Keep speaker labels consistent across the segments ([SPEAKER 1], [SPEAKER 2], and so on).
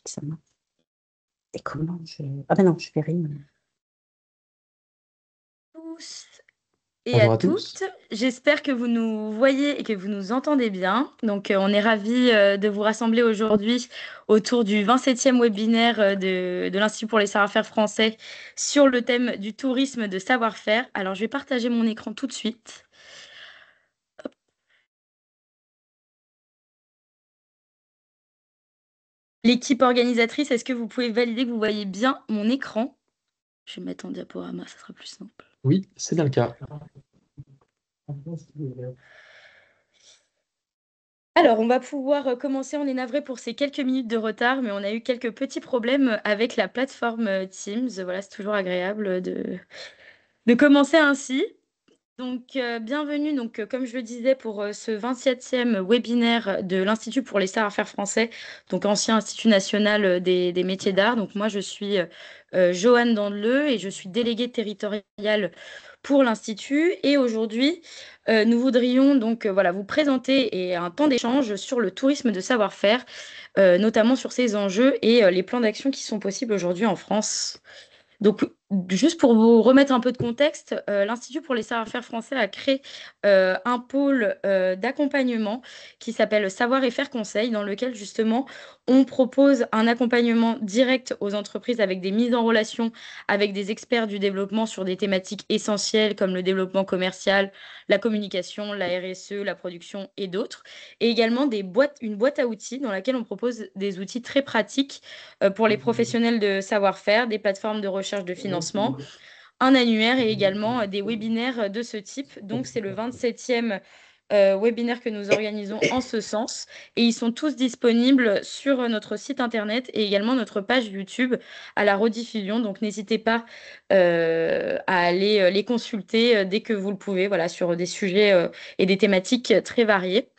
[SPEAKER 1] Ça marche. Et comment je... Ah ben non, je fais rien.
[SPEAKER 2] Tous et à
[SPEAKER 3] Bonjour à tous.
[SPEAKER 2] toutes. J'espère que vous nous voyez et que vous nous entendez bien. Donc, on est ravis de vous rassembler aujourd'hui autour du 27e webinaire de l'Institut pour les savoir-faire français sur le thème du tourisme de savoir-faire. Alors, je vais partager mon écran tout de suite. L'équipe organisatrice, est-ce que vous pouvez valider que vous voyez bien mon écran? Je vais mettre en diaporama, ça sera plus simple.
[SPEAKER 3] Oui, c'est bien le cas.
[SPEAKER 2] Alors, on va pouvoir commencer. On est navré pour ces quelques minutes de retard, mais on a eu quelques petits problèmes avec la plateforme Teams. Voilà, c'est toujours agréable de commencer ainsi. Donc, bienvenue, donc, comme je le disais, pour ce 27e webinaire de l'Institut pour les savoir-faire français, donc ancien Institut national des métiers d'art. Donc, moi, je suis Joanne Dandeleu et je suis déléguée territoriale pour l'Institut. Et aujourd'hui, nous voudrions donc voilà, vous présenter et un temps d'échange sur le tourisme de savoir-faire, notamment sur ses enjeux et les plans d'action qui sont possibles aujourd'hui en France. Donc, juste pour vous remettre un peu de contexte, l'Institut pour les savoir-faire français a créé un pôle d'accompagnement qui s'appelle Savoir et faire conseil, dans lequel justement on propose un accompagnement direct aux entreprises avec des mises en relation avec des experts du développement sur des thématiques essentielles comme le développement commercial, la communication, la RSE, la production et d'autres. Et également une boîte à outils dans laquelle on propose des outils très pratiques pour les professionnels de savoir-faire, des plateformes de recherche de financement, un annuaire et également des webinaires de ce type. Donc, c'est le 27e webinaire que nous organisons en ce sens. Et ils sont tous disponibles sur notre site internet et également notre page YouTube à la rediffusion. Donc, n'hésitez pas à aller les consulter dès que vous le pouvez, voilà, sur des sujets et des thématiques très variées.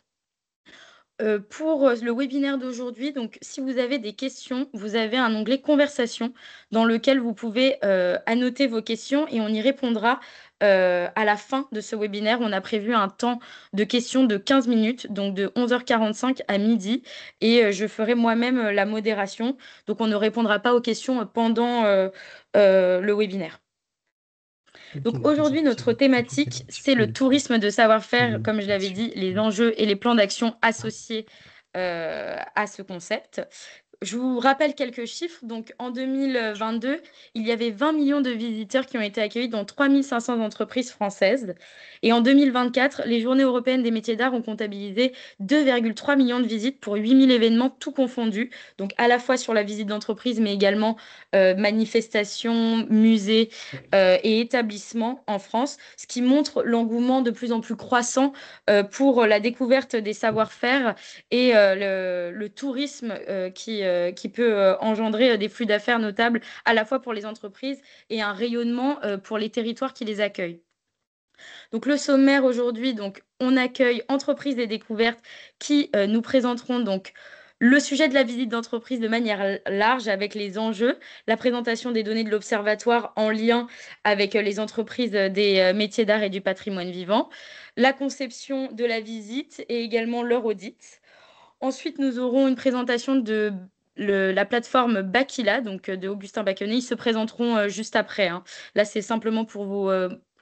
[SPEAKER 2] Pour le webinaire d'aujourd'hui, donc si vous avez des questions, vous avez un onglet conversation dans lequel vous pouvez annoter vos questions et on y répondra à la fin de ce webinaire. On a prévu un temps de questions de 15 minutes, donc de 11h45 à midi, et je ferai moi-même la modération. Donc on ne répondra pas aux questions pendant le webinaire. Donc aujourd'hui, notre thématique, c'est le tourisme de savoir-faire, comme je l'avais dit, les enjeux et les plans d'action associés à ce concept. Je vous rappelle quelques chiffres. Donc, en 2022, il y avait 20 millions de visiteurs qui ont été accueillis dans 3500 entreprises françaises. Et en 2024, les Journées européennes des métiers d'art ont comptabilisé 2,3 millions de visites pour 8000 événements, tout confondus. Donc, à la fois sur la visite d'entreprise, mais également manifestations, musées et établissements en France, ce qui montre l'engouement de plus en plus croissant pour la découverte des savoir-faire et le tourisme qui peut engendrer des flux d'affaires notables à la fois pour les entreprises et un rayonnement pour les territoires qui les accueillent. Donc le sommaire aujourd'hui, donc on accueille entreprises et découvertes qui nous présenteront donc le sujet de la visite d'entreprise de manière large avec les enjeux, la présentation des données de l'observatoire en lien avec les entreprises des métiers d'art et du patrimoine vivant, la conception de la visite et également leur audit. Ensuite, nous aurons une présentation de la plateforme Bakila, donc de Augustin Bacquenet. Ils se présenteront juste après, hein. Là, c'est simplement pour vous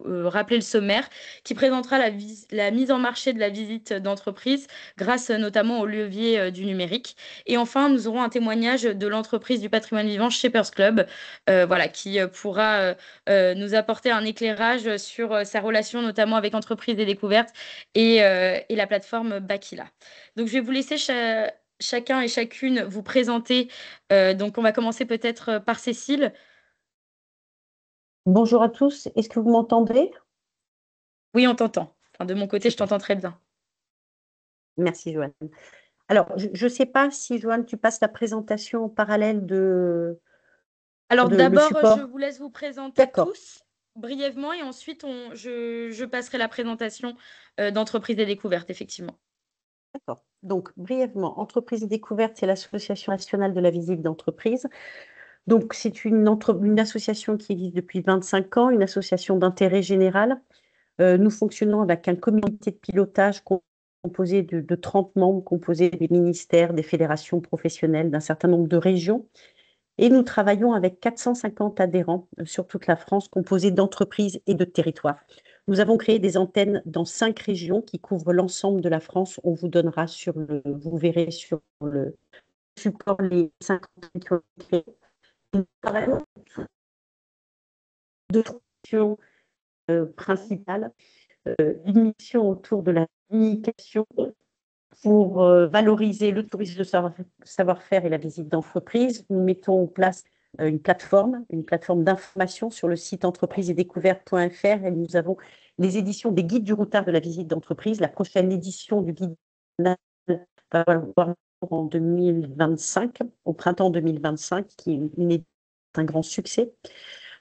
[SPEAKER 2] rappeler le sommaire, qui présentera la mise en marché de la visite d'entreprise grâce notamment au levier du numérique. Et enfin, nous aurons un témoignage de l'entreprise du patrimoine vivant Shapers Club, voilà, qui pourra nous apporter un éclairage sur sa relation notamment avec entreprises et découvertes et la plateforme Bakila. Donc, je vais vous laisser chacun et chacune vous présenter. Donc, on va commencer peut-être par Cécile.
[SPEAKER 1] Bonjour à tous, est-ce que vous m'entendez?
[SPEAKER 2] Oui, on t'entend. Enfin, de mon côté, je
[SPEAKER 1] Super,
[SPEAKER 2] t'entends très bien.
[SPEAKER 1] merci Joanne. Alors, je ne sais pas si Joanne, tu passes la présentation en parallèle
[SPEAKER 2] Alors,
[SPEAKER 1] de le
[SPEAKER 2] d'abord, je
[SPEAKER 1] support.
[SPEAKER 2] vous laisse vous présenter
[SPEAKER 1] D'accord,
[SPEAKER 2] tous brièvement et ensuite, je passerai la présentation d'entreprise et découverte, effectivement.
[SPEAKER 1] d'accord. Donc, brièvement, Entreprises et Découvertes, c'est l'Association nationale de la visite d'entreprise. Donc, c'est une association qui existe depuis 25 ans, une association d'intérêt général. Nous fonctionnons avec un comité de pilotage composé de 30 membres, composés des ministères, des fédérations professionnelles, d'un certain nombre de régions. Et nous travaillons avec 450 adhérents sur toute la France, composés d'entreprises et de territoires. Nous avons créé des antennes dans 5 régions qui couvrent l'ensemble de la France. On vous donnera vous verrez sur le support les 5 antennes qui ont été créées. Nous travaillons de 3 missions principales. Une mission autour de la communication pour valoriser le tourisme de savoir-faire et la visite d'entreprise. Nous mettons en place une plateforme d'information sur le site entreprisesetdécouvertes.fr, et nous avons les éditions des guides du routard de la visite d'entreprise. La prochaine édition du guide va avoir en 2025, au printemps 2025, qui est un grand succès.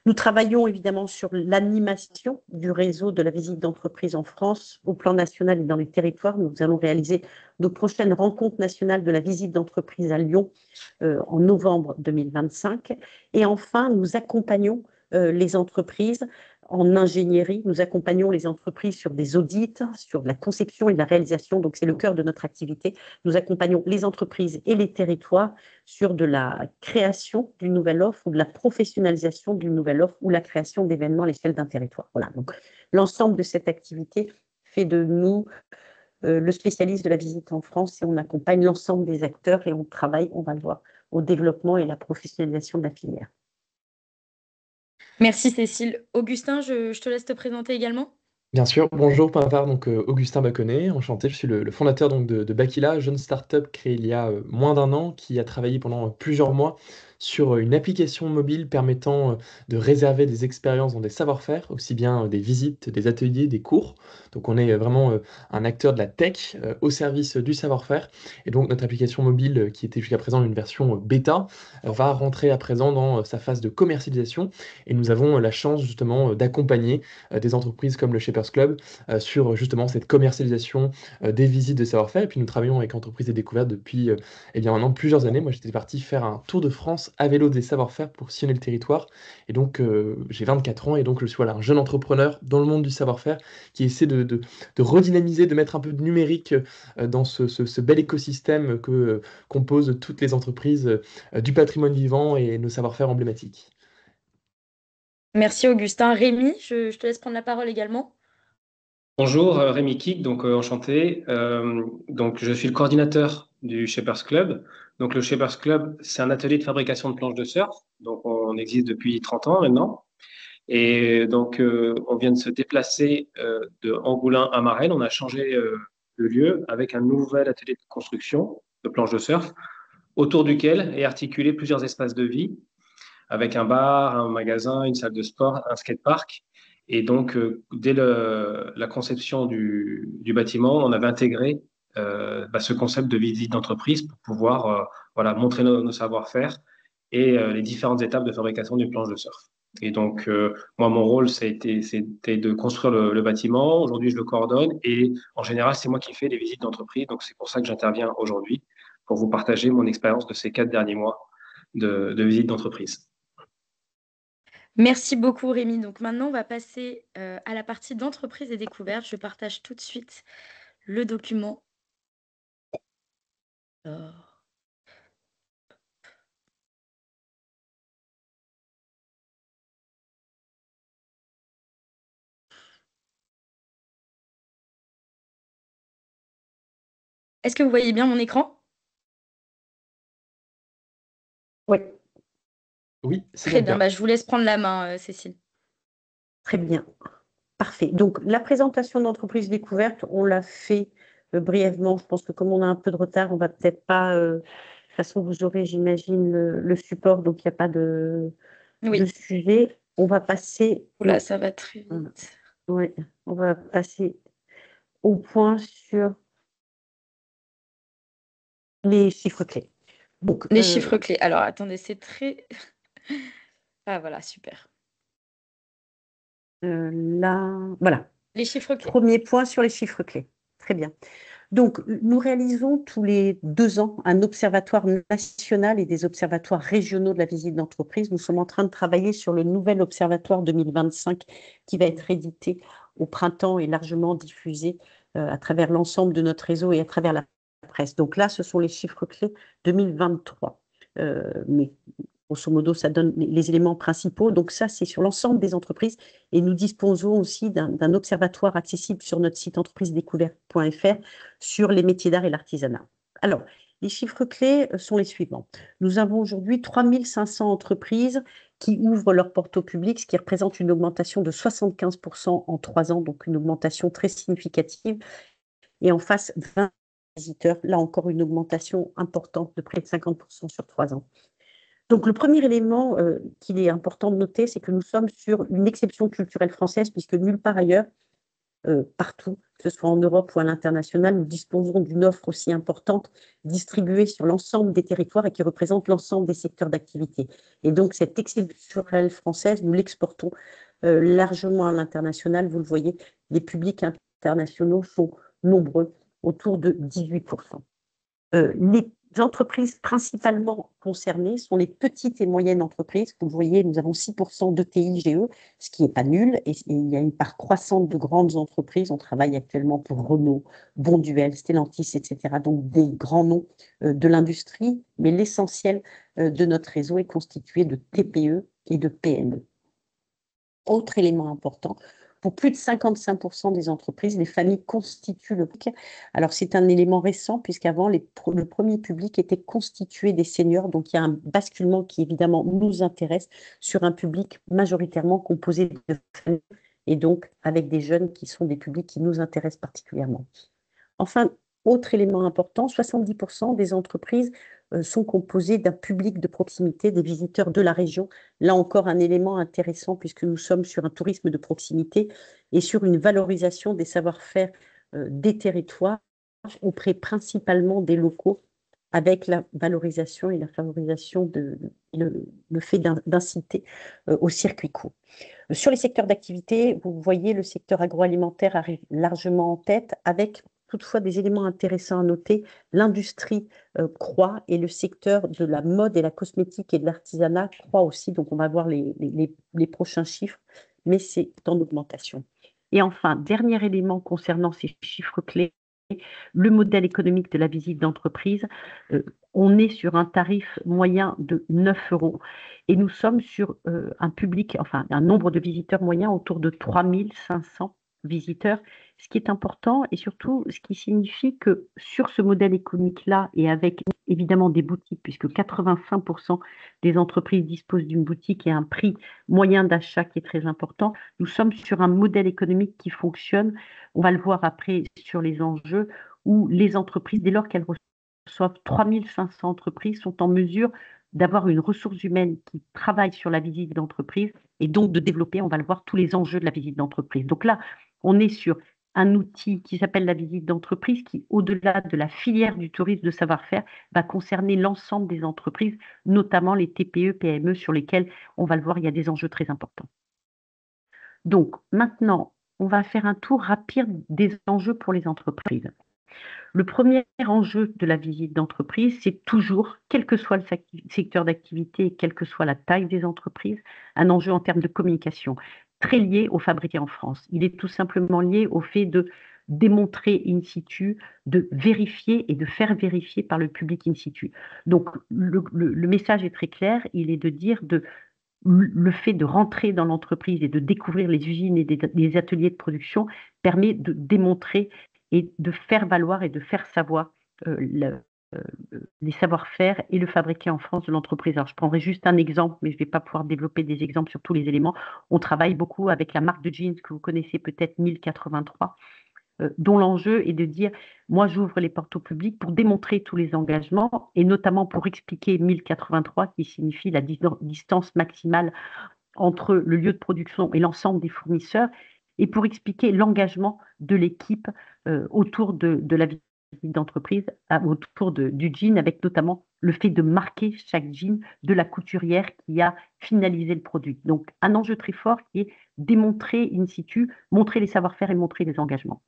[SPEAKER 1] Nous travaillons évidemment sur l'animation du réseau de la visite d'entreprise en France, au plan national et dans les territoires. Nous allons réaliser nos prochaines rencontres nationales de la visite d'entreprise à Lyon en novembre 2025. Et enfin, nous accompagnons les entreprises en ingénierie. Nous accompagnons les entreprises sur des audits, sur la conception et la réalisation. Donc, c'est le cœur de notre activité. Nous accompagnons les entreprises et les territoires sur de la création d'une nouvelle offre ou de la professionnalisation d'une nouvelle offre ou la création d'événements à l'échelle d'un territoire. Voilà. Donc, l'ensemble de cette activité fait de nous le spécialiste de la visite en France, et on accompagne l'ensemble des acteurs et on travaille, on va le voir, au développement et la professionnalisation de la filière.
[SPEAKER 2] Merci Cécile. Augustin, je te laisse te présenter également.
[SPEAKER 3] Bien sûr, bonjour par ma part, donc Augustin Baconnet, enchanté, je suis le fondateur donc, de Bakila, jeune start-up créée il y a moins d'un an, qui a travaillé pendant plusieurs mois sur une application mobile permettant de réserver des expériences dans des savoir-faire, aussi bien des visites, des ateliers, des cours. Donc on est vraiment un acteur de la tech au service du savoir-faire. Et donc notre application mobile, qui était jusqu'à présent une version bêta, va rentrer à présent dans sa phase de commercialisation. Et nous avons la chance justement d'accompagner des entreprises comme le Shapers Club sur justement cette commercialisation des visites de savoir-faire. Et puis nous travaillons avec Entreprises et Découvertes depuis eh bien maintenant plusieurs années. Moi j'étais parti faire un tour de France à vélo des savoir-faire pour sillonner le territoire. Et donc j'ai 24 ans et donc je suis voilà, un jeune entrepreneur dans le monde du savoir-faire qui essaie de redynamiser, de mettre un peu de numérique dans ce bel écosystème que composent toutes les entreprises du patrimoine vivant et nos savoir-faire emblématiques.
[SPEAKER 2] Merci Augustin. Rémi, je te laisse prendre la parole également.
[SPEAKER 4] Bonjour, Rémi Kik, donc enchanté. Donc je suis le coordinateur du Shapers Club. Donc le Shapers Club, c'est un atelier de fabrication de planches de surf. Donc on existe depuis 30 ans maintenant. Et donc on vient de se déplacer de Angoulins à Marelles. On a changé le lieu avec un nouvel atelier de construction de planches de surf, autour duquel est articulé plusieurs espaces de vie, avec un bar, un magasin, une salle de sport, un skatepark. Et donc, dès la conception du bâtiment, on avait intégré ce concept de visite d'entreprise pour pouvoir voilà, montrer nos savoir-faire et les différentes étapes de fabrication d'une planche de surf. Et donc, moi, mon rôle, c'était de construire le bâtiment. Aujourd'hui, je le coordonne et en général, c'est moi qui fais les visites d'entreprise. Donc, c'est pour ça que j'interviens aujourd'hui pour vous partager mon expérience de ces 4 derniers mois de visite d'entreprise.
[SPEAKER 2] Merci beaucoup Rémi. Donc maintenant, on va passer à la partie d'entreprise et découverte. Je partage tout de suite le document. Alors. Est-ce que vous voyez bien mon écran?
[SPEAKER 1] Oui.
[SPEAKER 3] Oui, c'est
[SPEAKER 2] Très
[SPEAKER 3] bien.
[SPEAKER 2] bien. Je vous laisse prendre la main, Cécile.
[SPEAKER 1] Très bien. Parfait. Donc, la présentation d'entreprise découverte, on l'a fait brièvement. Je pense que comme on a un peu de retard, on va peut-être pas. De toute façon, vous aurez, j'imagine, le support, donc il n'y a pas de sujet. On va passer.
[SPEAKER 2] Oula, ça va très vite.
[SPEAKER 1] Oui, on va passer au point sur les chiffres clés. Donc,
[SPEAKER 2] les chiffres clés. Alors, attendez, c'est très. Ah, voilà, super.
[SPEAKER 1] Là, voilà.
[SPEAKER 2] Les chiffres clés.
[SPEAKER 1] Premier point sur les chiffres clés. Très bien. Donc, nous réalisons tous les 2 ans un observatoire national et des observatoires régionaux de la visite d'entreprise. Nous sommes en train de travailler sur le nouvel observatoire 2025 qui va être édité au printemps et largement diffusé à travers l'ensemble de notre réseau et à travers la presse. Donc là, ce sont les chiffres clés 2023. Mais grosso modo, ça donne les éléments principaux. Donc ça, c'est sur l'ensemble des entreprises. Et nous disposons aussi d'un observatoire accessible sur notre site entreprisedécouverte.fr sur les métiers d'art et l'artisanat. Alors, les chiffres clés sont les suivants. Nous avons aujourd'hui 3500 entreprises qui ouvrent leurs portes au public, ce qui représente une augmentation de 75% en 3 ans, donc une augmentation très significative. Et en face, 20 visiteurs, là encore une augmentation importante de près de 50% sur 3 ans. Donc, le premier élément qu'il est important de noter, c'est que nous sommes sur une exception culturelle française, puisque nulle part ailleurs, partout, que ce soit en Europe ou à l'international, nous disposons d'une offre aussi importante distribuée sur l'ensemble des territoires et qui représente l'ensemble des secteurs d'activité. Et donc, cette exception culturelle française, nous l'exportons largement à l'international. Vous le voyez, les publics internationaux sont nombreux, autour de 18%. Les entreprises principalement concernées sont les petites et moyennes entreprises. Vous voyez, nous avons 6% d'ETI-GE, ce qui n'est pas nul. Et il y a une part croissante de grandes entreprises. On travaille actuellement pour Renault, Bonduelle, Stellantis, etc. Donc des grands noms de l'industrie. Mais l'essentiel de notre réseau est constitué de TPE et de PME. Autre élément important, pour plus de 55% des entreprises, les familles constituent le public. Alors, c'est un élément récent, puisqu'avant, le premier public était constitué des seniors. Donc, il y a un basculement qui, évidemment, nous intéresse sur un public majoritairement composé de familles et donc avec des jeunes qui sont des publics qui nous intéressent particulièrement. Enfin, autre élément important, 70% des entreprises sont composées d'un public de proximité, des visiteurs de la région. Là encore, un élément intéressant puisque nous sommes sur un tourisme de proximité et sur une valorisation des savoir-faire des territoires auprès principalement des locaux avec la valorisation et la favorisation le fait d'inciter au circuit court. Sur les secteurs d'activité, vous voyez le secteur agroalimentaire arrive largement en tête avec toutefois des éléments intéressants à noter. L'industrie croît et le secteur de la mode et la cosmétique et de l'artisanat croît aussi. Donc, on va voir les prochains chiffres, mais c'est en augmentation. Et enfin, dernier élément concernant ces chiffres clés, le modèle économique de la visite d'entreprise. On est sur un tarif moyen de 9 € et nous sommes sur un nombre de visiteurs moyen autour de 3500 visiteurs, ce qui est important et surtout ce qui signifie que sur ce modèle économique-là et avec évidemment des boutiques, puisque 85% des entreprises disposent d'une boutique et un prix moyen d'achat qui est très important, nous sommes sur un modèle économique qui fonctionne. On va le voir après sur les enjeux où les entreprises, dès lors qu'elles reçoivent 3500 entreprises, sont en mesure d'avoir une ressource humaine qui travaille sur la visite d'entreprise et donc de développer, on va le voir, tous les enjeux de la visite d'entreprise. Donc là, on est sur un outil qui s'appelle la visite d'entreprise qui, au-delà de la filière du tourisme de savoir-faire, va concerner l'ensemble des entreprises, notamment les TPE, PME, sur lesquelles, on va le voir, il y a des enjeux très importants. Donc maintenant, on va faire un tour rapide des enjeux pour les entreprises. Le premier enjeu de la visite d'entreprise, c'est toujours, quel que soit le secteur d'activité, quelle que soit la taille des entreprises, un enjeu en termes de communication, très lié au fabriqué en France. Il est tout simplement lié au fait de démontrer in situ, de vérifier et de faire vérifier par le public in situ. Donc, le message est très clair, il est de dire le fait de rentrer dans l'entreprise et de découvrir les usines et des ateliers de production permet de démontrer et de faire valoir et de faire savoir les savoir-faire et le fabriqué en France de l'entreprise. Alors, je prendrai juste un exemple, mais je ne vais pas pouvoir développer des exemples sur tous les éléments. On travaille beaucoup avec la marque de jeans que vous connaissez peut-être, 1083, dont l'enjeu est de dire, moi j'ouvre les portes au public pour démontrer tous les engagements et notamment pour expliquer 1083 qui signifie la distance maximale entre le lieu de production et l'ensemble des fournisseurs et pour expliquer l'engagement de l'équipe autour de la visite d'entreprise, autour du jean, avec notamment le fait de marquer chaque jean de la couturière qui a finalisé le produit. Donc un enjeu très fort qui est démontrer in situ, montrer les savoir-faire et montrer les engagements.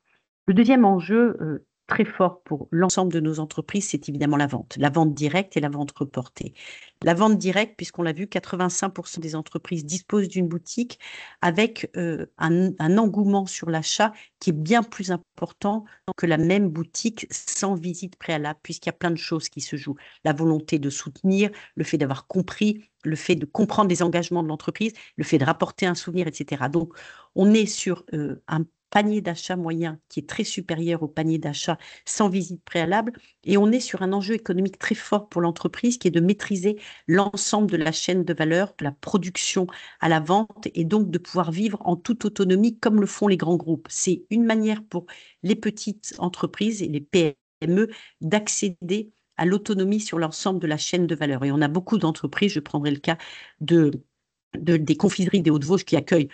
[SPEAKER 1] Le deuxième enjeu très fort pour l'ensemble de nos entreprises, c'est évidemment la vente directe et la vente reportée. La vente directe, puisqu'on l'a vu, 85% des entreprises disposent d'une boutique avec un engouement sur l'achat qui est bien plus important que la même boutique sans visite préalable, puisqu'il y a plein de choses qui se jouent. La volonté de soutenir, le fait d'avoir compris, le fait de comprendre les engagements de l'entreprise, le fait de rapporter un souvenir, etc. Donc, on est sur un panier d'achat moyen qui est très supérieur au panier d'achat sans visite préalable. Et on est sur un enjeu économique très fort pour l'entreprise qui est de maîtriser l'ensemble de la chaîne de valeur, de la production à la vente et donc de pouvoir vivre en toute autonomie comme le font les grands groupes. C'est une manière pour les petites entreprises et les PME d'accéder à l'autonomie sur l'ensemble de la chaîne de valeur. Et on a beaucoup d'entreprises, je prendrai le cas des confiseries des Hauts-de-Vosges qui accueillent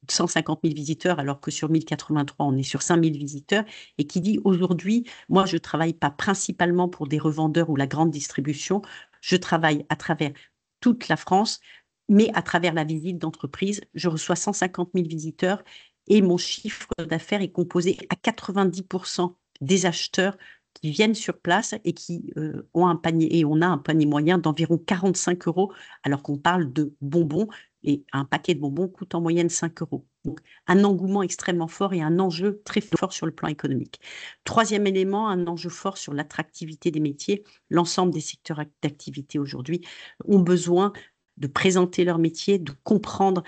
[SPEAKER 1] 150 000 visiteurs, alors que sur 1083, on est sur 5 000 visiteurs, et qui dit aujourd'hui, moi, je ne travaille pas principalement pour des revendeurs ou la grande distribution, je travaille à travers toute la France, mais à travers la visite d'entreprise. Je reçois 150 000 visiteurs et mon chiffre d'affaires est composé à 90% des acheteurs qui viennent sur place et qui ont un panier, et on a un panier moyen d'environ 45 €, alors qu'on parle de bonbons, et un paquet de bonbons coûte en moyenne 5 €. Donc, un engouement extrêmement fort et un enjeu très fort sur le plan économique. Troisième élément, un enjeu fort sur l'attractivité des métiers. L'ensemble des secteurs d'activité aujourd'hui ont besoin de présenter leur métier, de comprendre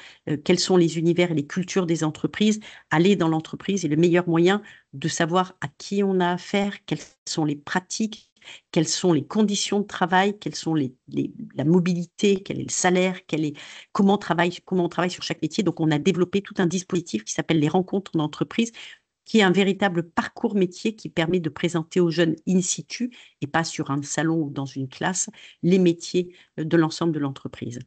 [SPEAKER 1] quels sont les univers et les cultures des entreprises. Aller dans l'entreprise est le meilleur moyen de savoir à qui on a affaire, quelles sont les pratiques, quelles sont les conditions de travail, quelles sont la mobilité, quel est le salaire, comment on travaille sur chaque métier. Donc, on a développé tout un dispositif qui s'appelle les rencontres d'entreprise, qui est un véritable parcours métier qui permet de présenter aux jeunes in situ et pas sur un salon ou dans une classe les métiers de l'ensemble de l'entreprise.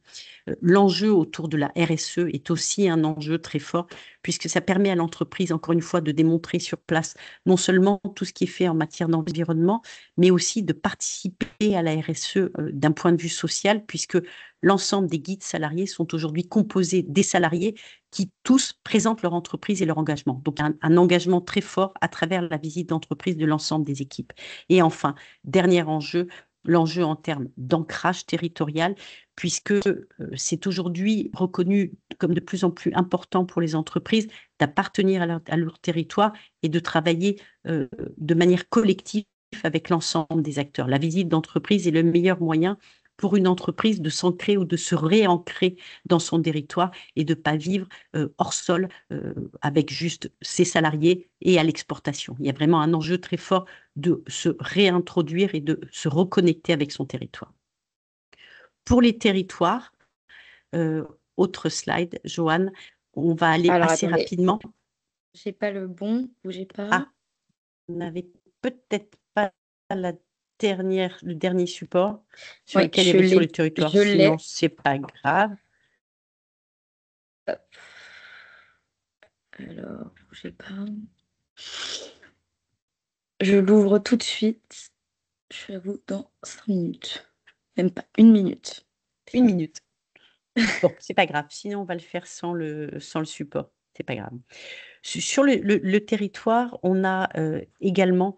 [SPEAKER 1] L'enjeu autour de la RSE est aussi un enjeu très fort puisque ça permet à l'entreprise, encore une fois, de démontrer sur place non seulement tout ce qui est fait en matière d'environnement, mais aussi de participer à la RSE d'un point de vue social, puisque l'ensemble des guides salariés sont aujourd'hui composés des salariés qui tous présentent leur entreprise et leur engagement. Donc un engagement très fort à travers la visite d'entreprise de l'ensemble des équipes. Et enfin, dernier enjeu, l'enjeu en termes d'ancrage territorial, puisque c'est aujourd'hui reconnu comme de plus en plus important pour les entreprises d'appartenir à leur territoire et de travailler de manière collective avec l'ensemble des acteurs. La visite d'entreprise est le meilleur moyen pour une entreprise de s'ancrer ou de se réancrer dans son territoire et de ne pas vivre hors sol avec juste ses salariés et à l'exportation. Il y a vraiment un enjeu très fort de se réintroduire et de se reconnecter avec son territoire. Pour les territoires, autre slide, Joanne, on va aller assez rapidement.
[SPEAKER 2] J'ai pas le bon, bougez pas.
[SPEAKER 1] Ah, on n'avait peut-être pas le dernier support sur lequel il y avait sur les territoires, sinon c'est pas grave.
[SPEAKER 2] Hop. Alors, bougez pas. Je l'ouvre tout de suite. Je l'avoue dans 5 minutes. Même pas, 1 minute.
[SPEAKER 1] 1 minute. Bon, c'est pas grave. Sinon, on va le faire sans le support. C'est pas grave. Sur le territoire, on a également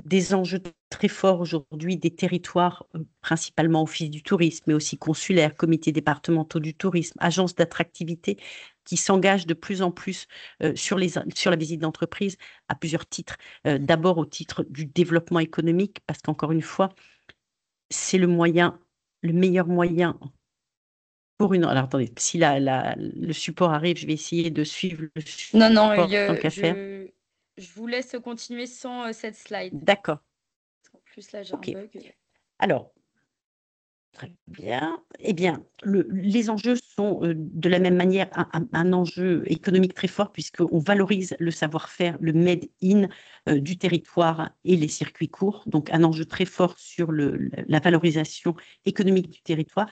[SPEAKER 1] des enjeux très forts aujourd'hui, des territoires principalement office du tourisme, mais aussi consulaires, comités départementaux du tourisme, agences d'attractivité qui s'engagent de plus en plus sur la visite d'entreprise à plusieurs titres. D'abord au titre du développement économique, parce qu'encore une fois, c'est le meilleur moyen pour une... Alors attendez, si le support arrive, je vais essayer de suivre le support.
[SPEAKER 2] Non, je vous laisse continuer sans cette slide.
[SPEAKER 1] D'accord.
[SPEAKER 2] En plus, là, j'ai un bug.
[SPEAKER 1] Alors, très bien. Eh bien, les enjeux sont de la même manière un enjeu économique très fort puisqu'on valorise le savoir-faire, le made in du territoire et les circuits courts. Donc, un enjeu très fort sur la valorisation économique du territoire.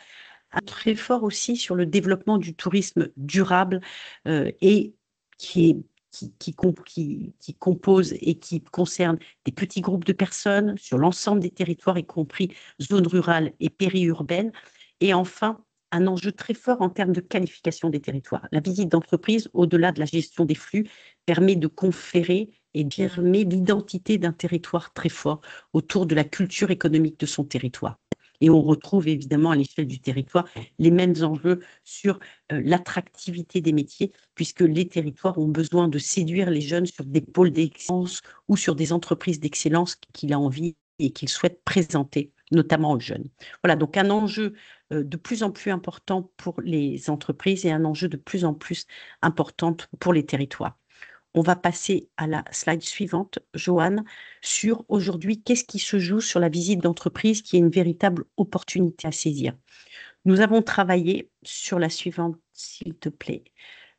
[SPEAKER 1] Très fort aussi sur le développement du tourisme durable et qui compose et qui concerne des petits groupes de personnes sur l'ensemble des territoires, y compris zones rurales et périurbaines. Et enfin, un enjeu très fort en termes de qualification des territoires. La visite d'entreprise, au-delà de la gestion des flux, permet de conférer et d'affirmer l'identité d'un territoire très fort autour de la culture économique de son territoire. Et on retrouve évidemment à l'échelle du territoire les mêmes enjeux sur l'attractivité des métiers, puisque les territoires ont besoin de séduire les jeunes sur des pôles d'excellence ou sur des entreprises d'excellence qu'il a envie et qu'il souhaite présenter, notamment aux jeunes. Voilà, donc un enjeu de plus en plus important pour les entreprises et un enjeu de plus en plus important pour les territoires. On va passer à la slide suivante, Joanne, sur aujourd'hui, qu'est-ce qui se joue sur la visite d'entreprise qui est une véritable opportunité à saisir. Nous avons travaillé sur la suivante, s'il te plaît.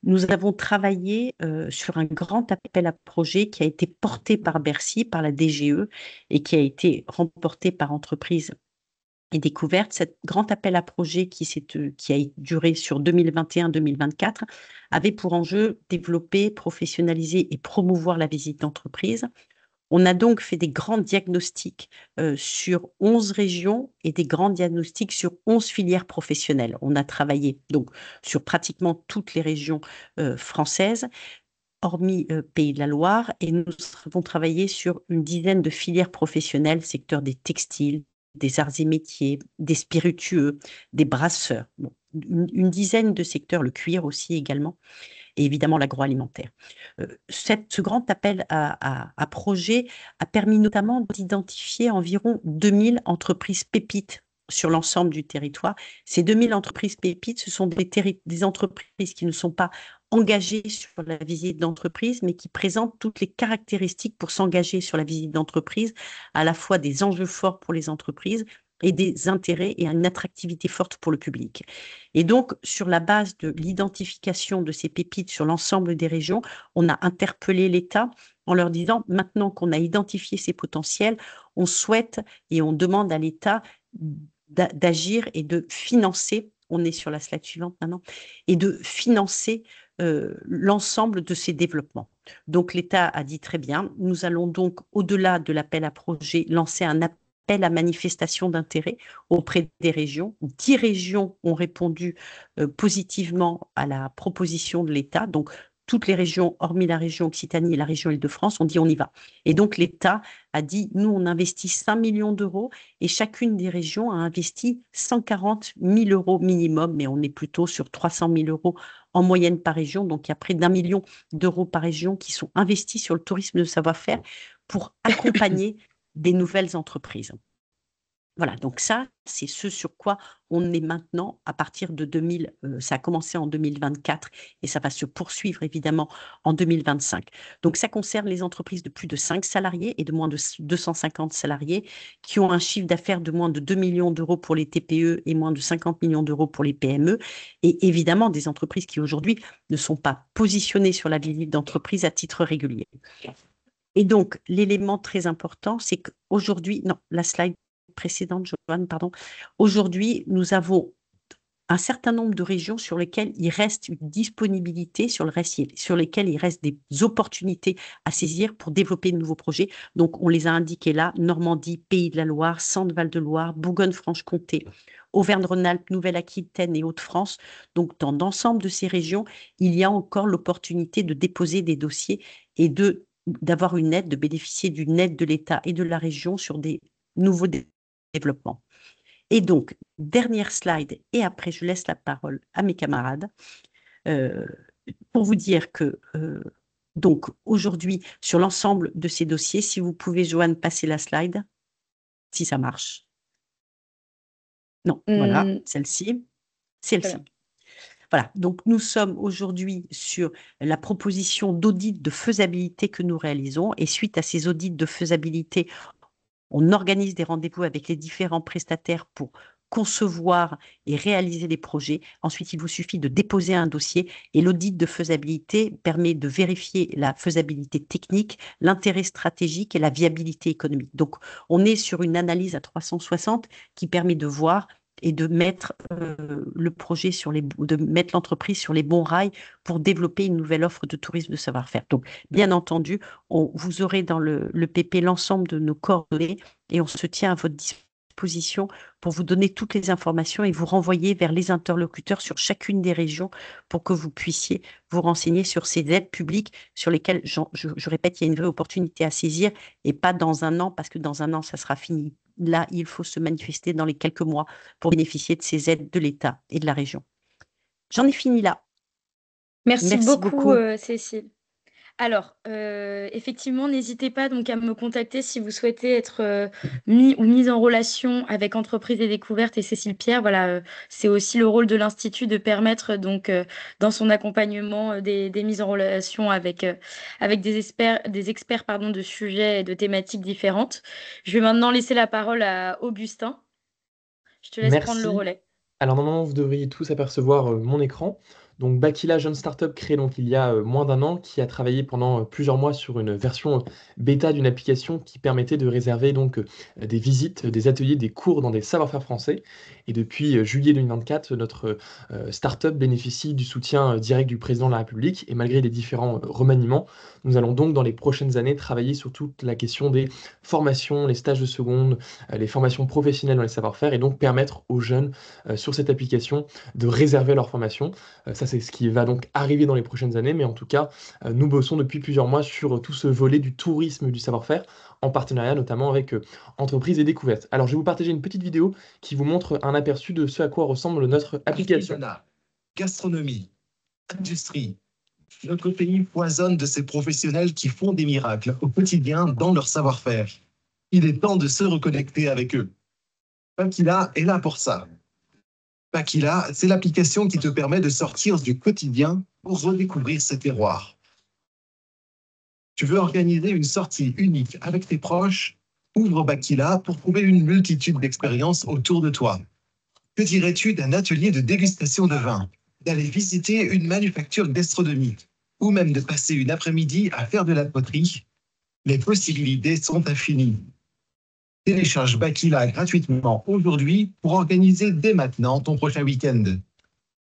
[SPEAKER 1] Nous avons travaillé sur un grand appel à projet qui a été porté par Bercy, par la DGE, et qui a été remporté par Entreprises et Découvertes. Cet grand appel à projet qui a duré sur 2021-2024 avait pour enjeu développer, professionnaliser et promouvoir la visite d'entreprise. On a donc fait des grands diagnostics sur 11 régions et des grands diagnostics sur 11 filières professionnelles. On a travaillé donc sur pratiquement toutes les régions françaises, hormis Pays de la Loire, et nous avons travaillé sur une dizaine de filières professionnelles, secteur des textiles, des arts et métiers, des spiritueux, des brasseurs, bon, une dizaine de secteurs, le cuir aussi également, et évidemment l'agroalimentaire. Ce grand appel à projet a permis notamment d'identifier environ 2000 entreprises pépites sur l'ensemble du territoire. Ces 2000 entreprises pépites, ce sont des entreprises qui ne sont pas engagées sur la visite d'entreprise, mais qui présentent toutes les caractéristiques pour s'engager sur la visite d'entreprise, à la fois des enjeux forts pour les entreprises et des intérêts et une attractivité forte pour le public. Et donc, sur la base de l'identification de ces pépites sur l'ensemble des régions, on a interpellé l'État en leur disant, maintenant qu'on a identifié ces potentiels, on souhaite et on demande à l'État d'agir et de financer, on est sur la slide suivante maintenant, et de financer l'ensemble de ces développements. Donc, l'État a dit très bien, nous allons donc, au-delà de l'appel à projet, lancer un appel à manifestation d'intérêt auprès des régions. 10 régions ont répondu positivement à la proposition de l'État. Donc, toutes les régions, hormis la région Occitanie et la région Île-de-France, ont dit on y va. Et donc, l'État a dit, nous, on investit 5 millions d'euros et chacune des régions a investi 140 000 euros minimum, mais on est plutôt sur 300 000 euros en moyenne par région. Donc, il y a près d'1 million d'euros par région qui sont investis sur le tourisme de savoir-faire pour accompagner des nouvelles entreprises. Voilà, donc ça, c'est ce sur quoi on est maintenant à partir de 2000, ça a commencé en 2024 et ça va se poursuivre évidemment en 2025. Donc ça concerne les entreprises de plus de 5 salariés et de moins de 250 salariés qui ont un chiffre d'affaires de moins de 2 millions d'euros pour les TPE et moins de 50 millions d'euros pour les PME, et évidemment des entreprises qui aujourd'hui ne sont pas positionnées sur la visite d'entreprise à titre régulier. Et donc, l'élément très important, c'est qu'aujourd'hui, non, la slide précédente, Joanne, pardon, aujourd'hui, nous avons un certain nombre de régions sur lesquelles il reste une disponibilité, sur lesquelles il reste des opportunités à saisir pour développer de nouveaux projets. Donc, on les a indiqués là, Normandie, Pays de la Loire, Centre-Val de Loire, Bourgogne-Franche-Comté, Auvergne-Rhône-Alpes, Nouvelle-Aquitaine et Hauts-de-France. Donc, dans l'ensemble de ces régions, il y a encore l'opportunité de déposer des dossiers et d'avoir une aide, de bénéficier d'une aide de l'État et de la région sur des nouveaux développements. Et donc, dernière slide, et après je laisse la parole à mes camarades, pour vous dire que, donc aujourd'hui, sur l'ensemble de ces dossiers, si vous pouvez, Joanne, passer la slide, si ça marche. Non, voilà, celle-ci. Voilà, donc nous sommes aujourd'hui sur la proposition d'audit de faisabilité que nous réalisons, et suite à ces audits de faisabilité, on organise des rendez-vous avec les différents prestataires pour concevoir et réaliser les projets. Ensuite, il vous suffit de déposer un dossier et l'audit de faisabilité permet de vérifier la faisabilité technique, l'intérêt stratégique et la viabilité économique. Donc, on est sur une analyse à 360 qui permet de voir et de mettre de mettre l'entreprise sur les bons rails pour développer une nouvelle offre de tourisme de savoir-faire. Donc, bien entendu, vous aurez dans le PP l'ensemble de nos coordonnées et on se tient à votre disposition disposition pour vous donner toutes les informations et vous renvoyer vers les interlocuteurs sur chacune des régions pour que vous puissiez vous renseigner sur ces aides publiques sur lesquelles, je répète, il y a une vraie opportunité à saisir et pas dans un an, parce que dans un an, ça sera fini. Là, il faut se manifester dans les quelques mois pour bénéficier de ces aides de l'État et de la région. J'en ai fini là.
[SPEAKER 2] Merci
[SPEAKER 1] Merci
[SPEAKER 2] beaucoup,
[SPEAKER 1] beaucoup.
[SPEAKER 2] Cécile. Alors, effectivement, n'hésitez pas donc à me contacter si vous souhaitez être mis ou mise en relation avec Entreprises et Découvertes et Cécile Pierre. Voilà, c'est aussi le rôle de l'Institut de permettre donc dans son accompagnement des mises en relation avec des experts pardon, de sujets et de thématiques différentes. Je vais maintenant laisser la parole à Augustin. Je te laisse prendre le
[SPEAKER 3] Merci.
[SPEAKER 2] relais.
[SPEAKER 3] Alors normalement, vous devriez tous apercevoir mon écran. Donc Bakila, jeune startup créée donc il y a moins d'un an, qui a travaillé pendant plusieurs mois sur une version bêta d'une application qui permettait de réserver donc des visites, des ateliers, des cours dans des savoir-faire français. Et depuis juillet 2024, notre startup bénéficie du soutien direct du président de la République. Et malgré les différents remaniements, nous allons donc dans les prochaines années travailler sur toute la question des formations, les stages de seconde, les formations professionnelles dans les savoir-faire et donc permettre aux jeunes sur cette application de réserver leur formation. Ça, c'est ce qui va donc arriver dans les prochaines années, mais en tout cas, nous bossons depuis plusieurs mois sur tout ce volet du tourisme du savoir-faire, en partenariat notamment avec Entreprises et Découvertes. Alors, je vais vous partager une petite vidéo qui vous montre un aperçu de ce à quoi ressemble notre application.
[SPEAKER 5] Artisanat, gastronomie, industrie. Notre pays foisonne de ces professionnels qui font des miracles au quotidien dans leur savoir-faire. Il est temps de se reconnecter avec eux. Bakila est là pour ça. Bakila, c'est l'application qui te permet de sortir du quotidien pour redécouvrir ces terroirs. Tu veux organiser une sortie unique avec tes proches? Ouvre Bakila pour trouver une multitude d'expériences autour de toi. Que dirais-tu d'un atelier de dégustation de vin, d'aller visiter une manufacture gastronomique, ou même de passer une après-midi à faire de la poterie? Les possibilités sont infinies. Télécharge Bakila gratuitement aujourd'hui pour organiser dès maintenant ton prochain week-end.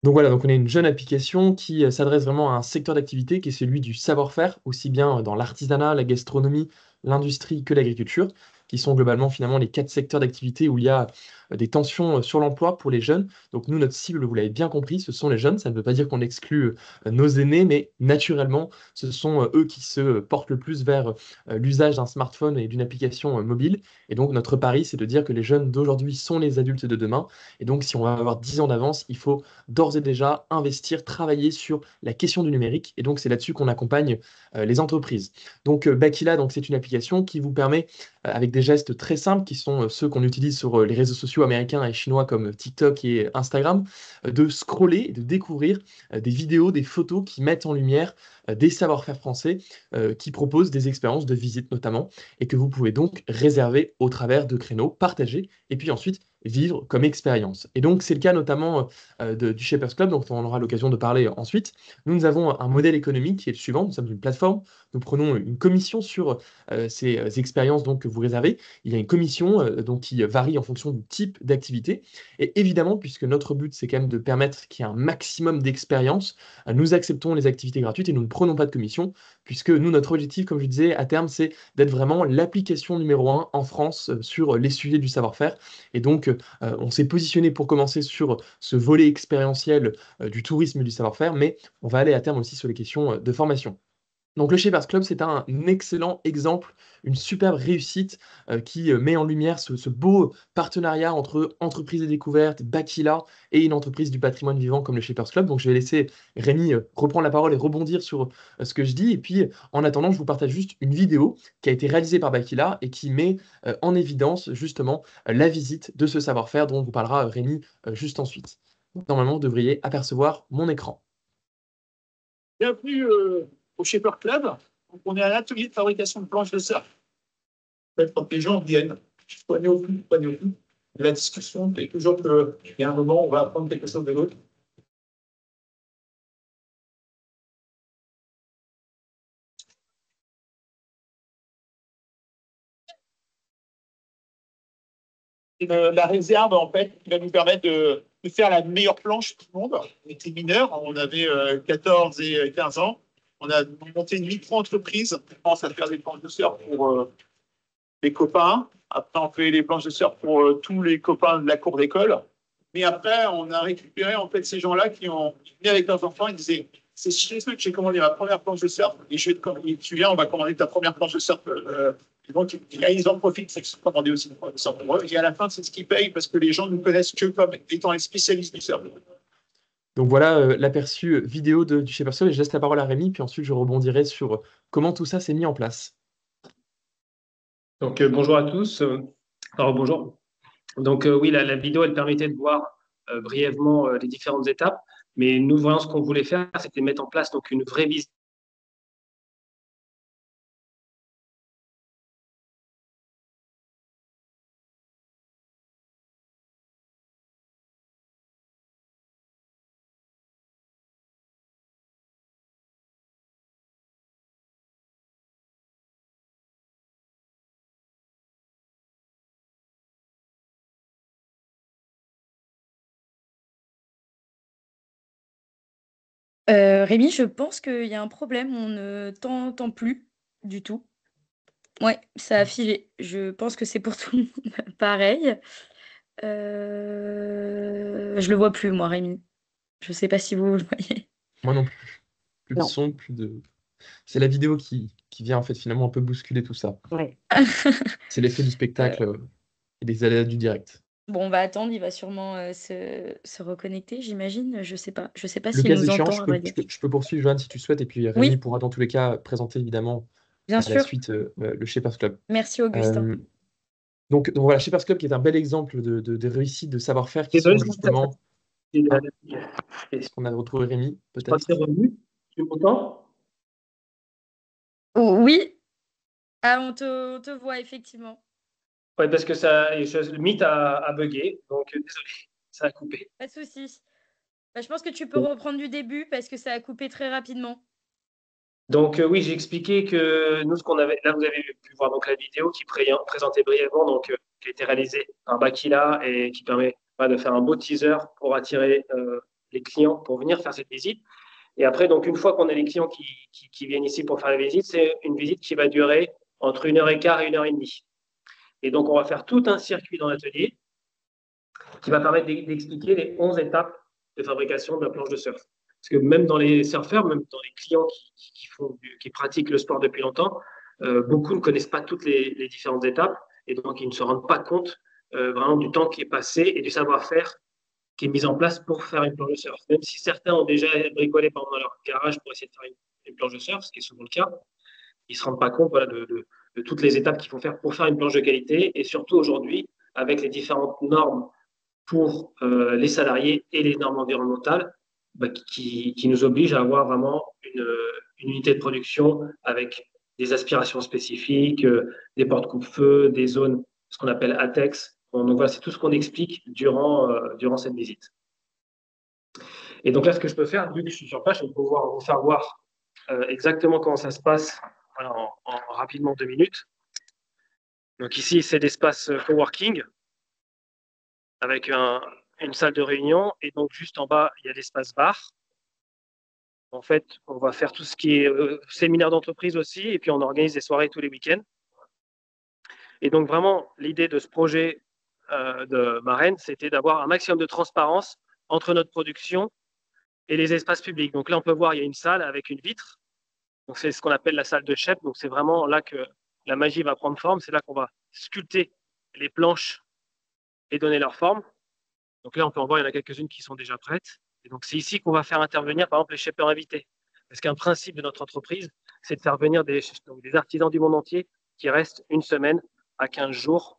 [SPEAKER 3] Donc voilà, donc on a une jeune application qui s'adresse vraiment à un secteur d'activité qui est celui du savoir-faire, aussi bien dans l'artisanat, la gastronomie, l'industrie que l'agriculture, qui sont globalement finalement les 4 secteurs d'activité où il y a des tensions sur l'emploi pour les jeunes. Donc nous, notre cible, vous l'avez bien compris, ce sont les jeunes. Ça ne veut pas dire qu'on exclut nos aînés, mais naturellement, ce sont eux qui se portent le plus vers l'usage d'un smartphone et d'une application mobile. Et donc notre pari, c'est de dire que les jeunes d'aujourd'hui sont les adultes de demain. Et donc si on va avoir 10 ans d'avance, il faut d'ores et déjà investir, travailler sur la question du numérique. Et donc c'est là-dessus qu'on accompagne les entreprises. Donc Bakila, donc c'est une application qui vous permet avec des gestes très simples qui sont ceux qu'on utilise sur les réseaux sociaux américains et chinois comme TikTok et Instagram, de scroller et de découvrir des vidéos, des photos qui mettent en lumière des savoir-faire français qui proposent des expériences de visite notamment et que vous pouvez donc réserver au travers de créneaux partagés et puis ensuite vivre comme expérience. Et donc c'est le cas notamment du Shapers Club, dont on aura l'occasion de parler ensuite. Nous avons un modèle économique qui est le suivant, nous sommes une plateforme, nous prenons une commission sur ces expériences donc, que vous réservez. Il y a une commission donc, qui varie en fonction du type d'activité. Et évidemment, puisque notre but, c'est quand même de permettre qu'il y ait un maximum d'expérience, nous acceptons les activités gratuites et nous ne prenons pas de commission, puisque nous, notre objectif, comme je disais, à terme, c'est d'être vraiment l'application numéro 1 en France sur les sujets du savoir-faire. Et donc, on s'est positionné pour commencer sur ce volet expérientiel du tourisme et du savoir-faire, mais on va aller à terme aussi sur les questions de formation. Donc le Shapers Club, c'est un excellent exemple, une superbe réussite qui met en lumière ce beau partenariat entre entreprises et découvertes, Bakila et une entreprise du patrimoine vivant comme le Shapers Club. Donc je vais laisser Rémi reprendre la parole et rebondir sur ce que je dis. Et puis en attendant, je vous partage juste une vidéo qui a été réalisée par Bakila et qui met en évidence justement la visite de ce savoir-faire dont vous parlera Rémi juste ensuite. Donc, normalement, vous devriez apercevoir mon écran.
[SPEAKER 6] Bienvenue au Shaper Club. Donc, on est à l'atelier de fabrication de planches de surf. En fait, quand les gens viennent, prenez au plus, prenez au plus. La discussion, c'est toujours qu'il y a un moment où on va apprendre quelque chose de l'autre. La réserve, en fait, qui va nous permettre de faire la meilleure planche du monde. On était mineurs, on avait 14 et 15 ans. On a monté une micro-entreprise. On commence à faire des planches de surf pour les copains. Après, on fait les planches de surf pour tous les copains de la cour d'école. Mais après, on a récupéré en fait ces gens-là qui venaient avec leurs enfants. Ils disaient, c'est chez ceux que j'ai commandé ma première planche de surf. Et tu viens, on va commander ta première planche de surf. Et donc, ils en profitent, c'est qu'ils sont commandés aussi une planche de surf pour eux. Et à la fin, c'est ce qu'ils payent parce que les gens ne nous connaissent que comme étant les spécialistes du surf.
[SPEAKER 3] Donc voilà l'aperçu vidéo du Shaper Club et je laisse la parole à Rémi, puis ensuite je rebondirai sur comment tout ça s'est mis en place.
[SPEAKER 4] Donc bonjour à tous. Alors bonjour. Donc oui, la vidéo, elle permettait de voir brièvement les différentes étapes, mais nous, voyons ce qu'on voulait faire, c'était mettre en place donc une vraie visite.
[SPEAKER 2] Rémi, je pense qu'il y a un problème, on ne t'entend plus du tout. Ouais, ça a figé. Je pense que c'est pour tout le monde pareil. Je le vois plus, moi, Rémi. Je sais pas si vous le voyez.
[SPEAKER 3] Moi non plus. Plus de
[SPEAKER 1] Non.
[SPEAKER 3] son, plus de... C'est la vidéo qui vient en fait finalement un peu bousculer tout ça.
[SPEAKER 1] Ouais.
[SPEAKER 3] C'est l'effet du spectacle et des aléas du direct.
[SPEAKER 2] Bon, on va attendre, il va sûrement se reconnecter, j'imagine. Je sais pas
[SPEAKER 3] Le
[SPEAKER 2] s'il
[SPEAKER 3] cas
[SPEAKER 2] nous
[SPEAKER 3] échéant,
[SPEAKER 2] entend, à vrai dire.
[SPEAKER 3] je peux poursuivre, Joanne, si tu souhaites, et puis Rémi
[SPEAKER 2] Oui,
[SPEAKER 3] pourra dans tous les cas présenter évidemment
[SPEAKER 2] bien
[SPEAKER 3] à la
[SPEAKER 2] sûr.
[SPEAKER 3] suite le Shapers Club.
[SPEAKER 2] Merci, Augustin.
[SPEAKER 3] Donc voilà, Shapers Club qui est un bel exemple de réussite, de savoir-faire qui
[SPEAKER 4] Désolé,
[SPEAKER 3] sont justement
[SPEAKER 4] je
[SPEAKER 3] ce qu'on a retrouvé Rémi,
[SPEAKER 4] crois que
[SPEAKER 3] peut-être.
[SPEAKER 4] c'est revenu. Tu m'entends?
[SPEAKER 2] Oui, ah, on te voit effectivement.
[SPEAKER 4] Oui, parce que le Meet a bugué, donc désolé, ça a coupé.
[SPEAKER 2] Pas de souci. Bah, je pense que tu peux reprendre du début parce que ça a coupé très rapidement.
[SPEAKER 4] Donc oui, j'ai expliqué que nous, ce qu'on avait, là vous avez pu voir donc la vidéo qui présentait brièvement, donc qui a été réalisée par Bakila et qui permet de faire un beau teaser pour attirer les clients pour venir faire cette visite. Et après, donc une fois qu'on a les clients qui viennent ici pour faire la visite, c'est une visite qui va durer entre 1h15 et 1h30. Et donc on va faire tout un circuit dans l'atelier qui va permettre d'expliquer les 11 étapes de fabrication de la planche de surf. Parce que même dans les surfeurs, même dans les clients qui pratiquent le sport depuis longtemps, beaucoup ne connaissent pas toutes les différentes étapes et donc ils ne se rendent pas compte vraiment du temps qui est passé et du savoir-faire qui est mis en place pour faire une planche de surf. Même si certains ont déjà bricolé dans leur garage pour essayer de faire une planche de surf, ce qui est souvent le cas, ils ne se rendent pas compte de toutes les étapes qu'il faut faire pour faire une planche de qualité et surtout aujourd'hui, avec les différentes normes pour les salariés et les normes environnementales qui nous obligent à avoir vraiment une unité de production avec des aspirations spécifiques, des portes coupe-feu, des zones, ce qu'on appelle ATEX. Donc voilà, c'est tout ce qu'on explique durant cette visite. Et donc là, ce que je peux faire, vu que je suis sur place, je vais pouvoir vous faire voir exactement comment ça se passe en rapidement 2 minutes. Donc ici, c'est l'espace coworking avec une salle de réunion. Et donc, juste en bas, il y a l'espace bar. En fait, on va faire tout ce qui est séminaire d'entreprise aussi. Et puis, on organise des soirées tous les week-ends. Et donc, vraiment, l'idée de ce projet de Marraine, c'était d'avoir un maximum de transparence entre notre production et les espaces publics. Donc là, on peut voir, il y a une salle avec une vitre. Donc, c'est ce qu'on appelle la salle de chef. Donc, c'est vraiment là que la magie va prendre forme. C'est là qu'on va sculpter les planches et donner leur forme. Donc là, on peut en voir, il y en a quelques-unes qui sont déjà prêtes. Et donc, c'est ici qu'on va faire intervenir, par exemple, les shapers invités. Parce qu'un principe de notre entreprise, c'est de faire venir des artisans du monde entier qui restent une semaine à 15 jours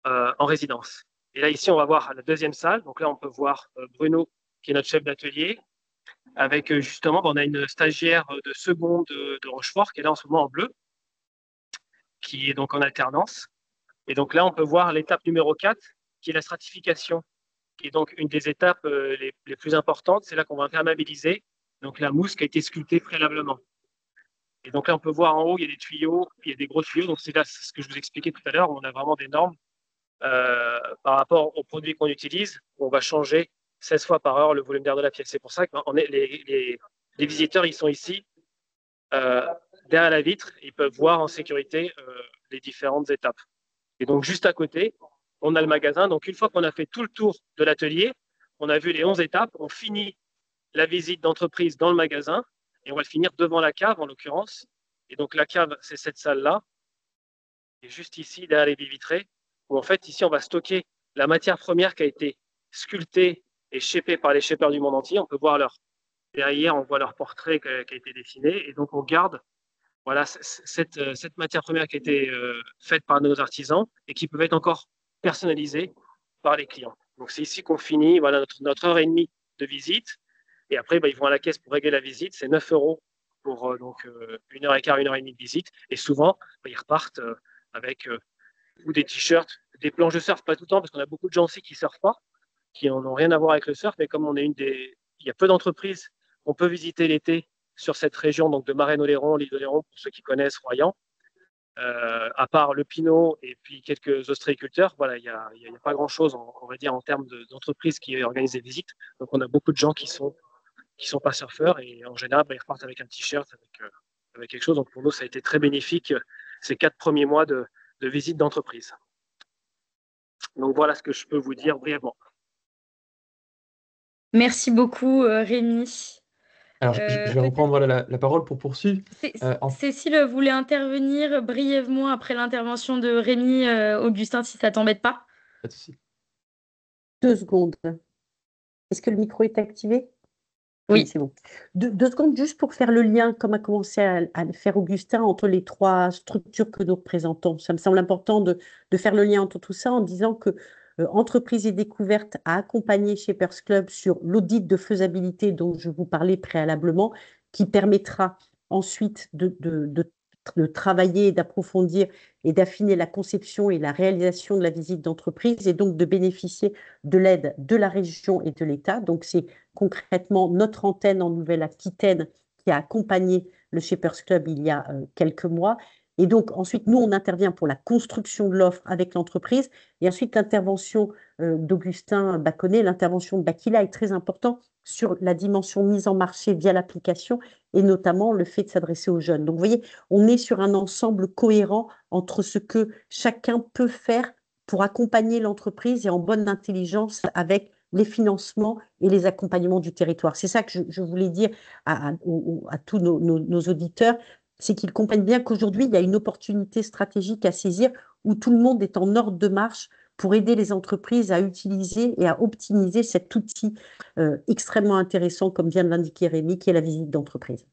[SPEAKER 4] en résidence. Et là, ici, on va voir la deuxième salle. Donc là, on peut voir Bruno, qui est notre chef d'atelier, avec justement, on a une stagiaire de seconde de Rochefort, qui est là en ce moment en bleu, qui est donc en alternance. Et donc là, on peut voir l'étape numéro 4, qui est la stratification, qui est donc une des étapes les plus importantes. C'est là qu'on va imperméabiliser donc la mousse qui a été sculptée préalablement. Et donc là, on peut voir en haut, il y a des tuyaux, il y a des gros tuyaux. Donc c'est là ce que je vous expliquais tout à l'heure, on a vraiment des normes par rapport aux produits qu'on utilise. On va changer 16 fois par heure le volume d'air de la pièce. C'est pour ça que les visiteurs, ils sont ici, derrière la vitre. Ils peuvent voir en sécurité les différentes étapes. Et donc, juste à côté, on a le magasin. Donc, une fois qu'on a fait tout le tour de l'atelier, on a vu les 11 étapes, on finit la visite d'entreprise dans le magasin et on va le finir devant la cave, en l'occurrence. Et donc, la cave, c'est cette salle-là. Et juste ici, derrière les baies vitrées, où en fait, ici, on va stocker la matière première qui a été sculptée et shapée par les shapers du monde entier. On peut voir derrière, on voit leur portrait qui a été dessiné. Et donc, on garde voilà, cette matière première qui a été faite par nos artisans et qui peut être encore personnalisée par les clients. Donc, c'est ici qu'on finit voilà, notre heure et demie de visite. Et après, ils vont à la caisse pour régler la visite. C'est 9 € pour donc, 1h15, 1h30 de visite. Et souvent, ils repartent avec ou des t-shirts, des planches de surf, pas tout le temps, parce qu'on a beaucoup de gens aussi qui ne surfent pas, qui n'en ont rien à voir avec le surf. Mais comme on est il y a peu d'entreprises qu'on peut visiter l'été sur cette région donc de Marennes-Oléron, l'île d'Oléron, pour ceux qui connaissent Royan. À part le Pinot et puis quelques ostréiculteurs, voilà, il n'y a pas grand-chose, on va dire, en termes d'entreprises qui organisent des visites. Donc, on a beaucoup de gens qui sont pas surfeurs et en général, ils repartent avec un t-shirt, avec quelque chose. Donc, pour nous, ça a été très bénéfique ces 4 premiers mois de visite d'entreprise. Donc, voilà ce que je peux vous dire brièvement.
[SPEAKER 2] Merci beaucoup, Rémi.
[SPEAKER 3] Alors, je vais reprendre voilà, la parole pour poursuivre.
[SPEAKER 2] Cécile voulait intervenir brièvement après l'intervention de Rémi. Augustin, si ça t'embête pas.
[SPEAKER 3] Pas de souci.
[SPEAKER 1] 2 secondes. Est-ce que le micro est activé?
[SPEAKER 2] Oui.
[SPEAKER 1] C'est bon. 2 secondes juste pour faire le lien, comme a commencé à le faire Augustin, entre les 3 structures que nous représentons. Ça me semble important de faire le lien entre tout ça en disant que Entreprises et Découvertes a accompagné Shapers Club sur l'audit de faisabilité dont je vous parlais préalablement, qui permettra ensuite de travailler, d'approfondir et d'affiner la conception et la réalisation de la visite d'entreprise et donc de bénéficier de l'aide de la région et de l'État. Donc, c'est concrètement notre antenne en Nouvelle-Aquitaine qui a accompagné le Shapers Club il y a quelques mois. Et donc, ensuite, nous, on intervient pour la construction de l'offre avec l'entreprise. Et ensuite, l'intervention d'Augustin Baconnet, l'intervention de Bakila est très importante sur la dimension mise en marché via l'application et notamment le fait de s'adresser aux jeunes. Donc, vous voyez, on est sur un ensemble cohérent entre ce que chacun peut faire pour accompagner l'entreprise et en bonne intelligence avec les financements et les accompagnements du territoire. C'est ça que je voulais dire à tous nos auditeurs, c'est qu'ils comprennent bien qu'aujourd'hui, il y a une opportunité stratégique à saisir où tout le monde est en ordre de marche pour aider les entreprises à utiliser et à optimiser cet outil extrêmement intéressant, comme vient de l'indiquer Rémi, qui est la visite d'entreprise.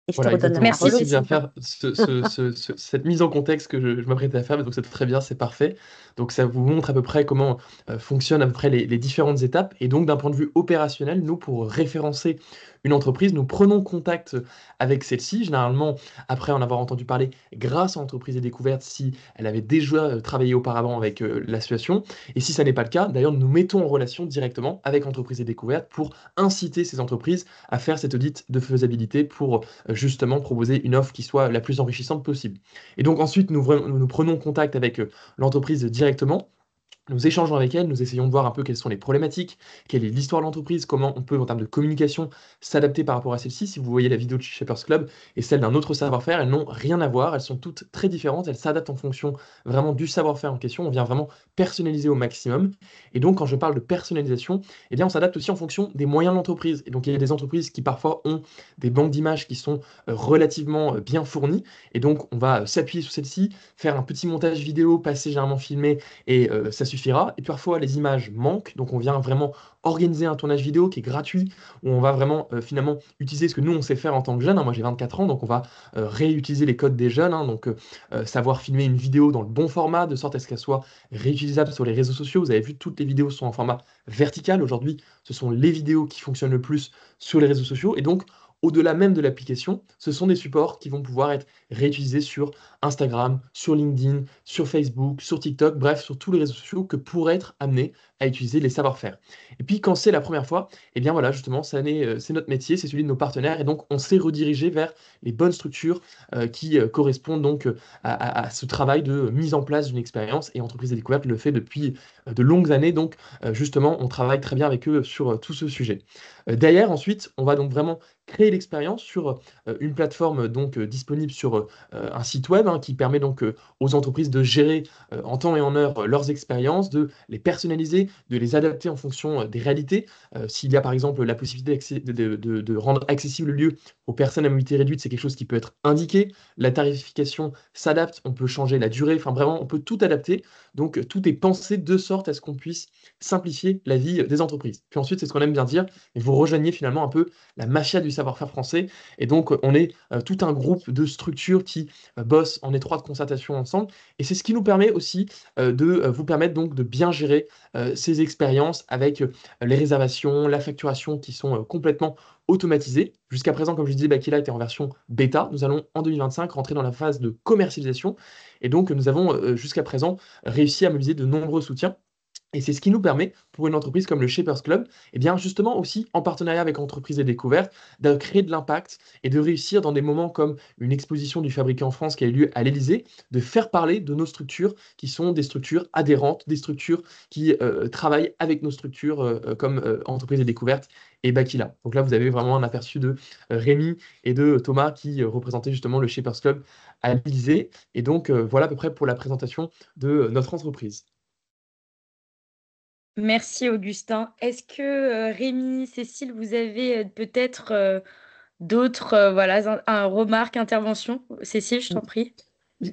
[SPEAKER 1] Et je
[SPEAKER 3] Voilà,
[SPEAKER 1] te redonne la
[SPEAKER 3] exactement.
[SPEAKER 1] parole.
[SPEAKER 3] Merci de bien faire cette mise en contexte que je m'apprêtais à faire, mais donc c'est très bien, c'est parfait. Donc ça vous montre à peu près comment fonctionnent à peu près les différentes étapes. Et donc d'un point de vue opérationnel, nous, pour référencer une entreprise, nous prenons contact avec celle-ci, généralement après en avoir entendu parler grâce à Entreprises et Découvertes, si elle avait déjà travaillé auparavant avec l'association. Et si ça n'est pas le cas, d'ailleurs, nous nous mettons en relation directement avec Entreprises et Découvertes pour inciter ces entreprises à faire cet audit de faisabilité pour justement proposer une offre qui soit la plus enrichissante possible. Et donc ensuite, nous prenons contact avec l'entreprise directement. Nous échangeons avec elle, nous essayons de voir un peu quelles sont les problématiques, quelle est l'histoire de l'entreprise, comment on peut, en termes de communication, s'adapter par rapport à celle-ci. Si vous voyez la vidéo de Shapers Club et celle d'un autre savoir-faire, elles n'ont rien à voir, elles sont toutes très différentes, elles s'adaptent en fonction vraiment du savoir-faire en question, on vient vraiment personnaliser au maximum. Et donc, quand je parle de personnalisation, eh bien, on s'adapte aussi en fonction des moyens de l'entreprise. Et donc, il y a des entreprises qui parfois ont des banques d'images qui sont relativement bien fournies, et donc on va s'appuyer sur celle-ci, faire un petit montage vidéo, passer généralement filmé, et ça suffira. Et parfois, les images manquent, donc on vient vraiment organiser un tournage vidéo qui est gratuit, où on va vraiment finalement utiliser ce que nous on sait faire en tant que jeunes. Moi j'ai 24 ans, donc on va réutiliser les codes des jeunes, donc savoir filmer une vidéo dans le bon format, de sorte à ce qu'elle soit réutilisable sur les réseaux sociaux. Vous avez vu, toutes les vidéos sont en format vertical. Aujourd'hui, ce sont les vidéos qui fonctionnent le plus sur les réseaux sociaux, et donc au-delà même de l'application, ce sont des supports qui vont pouvoir être réutilisés sur Instagram, sur LinkedIn, sur Facebook, sur TikTok, bref, sur tous les réseaux sociaux que pourraient être amenés à utiliser les savoir-faire. Et puis quand c'est la première fois, eh bien voilà, justement, c'est notre métier, c'est celui de nos partenaires, et donc on s'est redirigé vers les bonnes structures qui correspondent donc à ce travail de mise en place d'une expérience, et Entreprises et Découvertes le fait depuis de longues années, donc justement, on travaille très bien avec eux sur tout ce sujet. Derrière, ensuite, on va donc vraiment créer l'expérience sur une plateforme donc disponible sur un site web qui permet donc aux entreprises de gérer en temps et en heure leurs expériences, de les personnaliser, de les adapter en fonction des réalités. S'il y a par exemple la possibilité de rendre accessible le lieu aux personnes à mobilité réduite, c'est quelque chose qui peut être indiqué. La tarification s'adapte, on peut changer la durée, enfin vraiment, on peut tout adapter. Donc tout est pensé de sorte à ce qu'on puisse simplifier la vie des entreprises. Puis ensuite, c'est ce qu'on aime bien dire, et vous rejoignez finalement un peu la mafia du savoir-faire français. Et donc, on est tout un groupe de structures qui bossent en étroite concertation ensemble. Et c'est ce qui nous permet aussi de vous permettre donc de bien gérer ces expériences avec les réservations, la facturation qui sont complètement automatisées. Jusqu'à présent, comme je disais, Bakila était en version bêta. Nous allons en 2025 rentrer dans la phase de commercialisation. Et donc, nous avons jusqu'à présent réussi à mobiliser de nombreux soutiens. Et c'est ce qui nous permet, pour une entreprise comme le Shapers Club, eh bien justement aussi en partenariat avec Entreprises et Découvertes, de créer de l'impact et de réussir dans des moments comme une exposition du Fabriqué en France qui a eu lieu à l'Élysée, de faire parler de nos structures qui sont des structures adhérentes, des structures qui travaillent avec nos structures comme Entreprises et Découvertes et Bakila. Donc là, vous avez vraiment un aperçu de Rémi et de Thomas qui représentaient justement le Shapers Club à l'Élysée. Et donc voilà à peu près pour la présentation de notre entreprise.
[SPEAKER 2] Merci Augustin. Est-ce que Rémi, Cécile, vous avez peut-être d'autres voilà, remarques, interventions? Cécile, je t'en prie.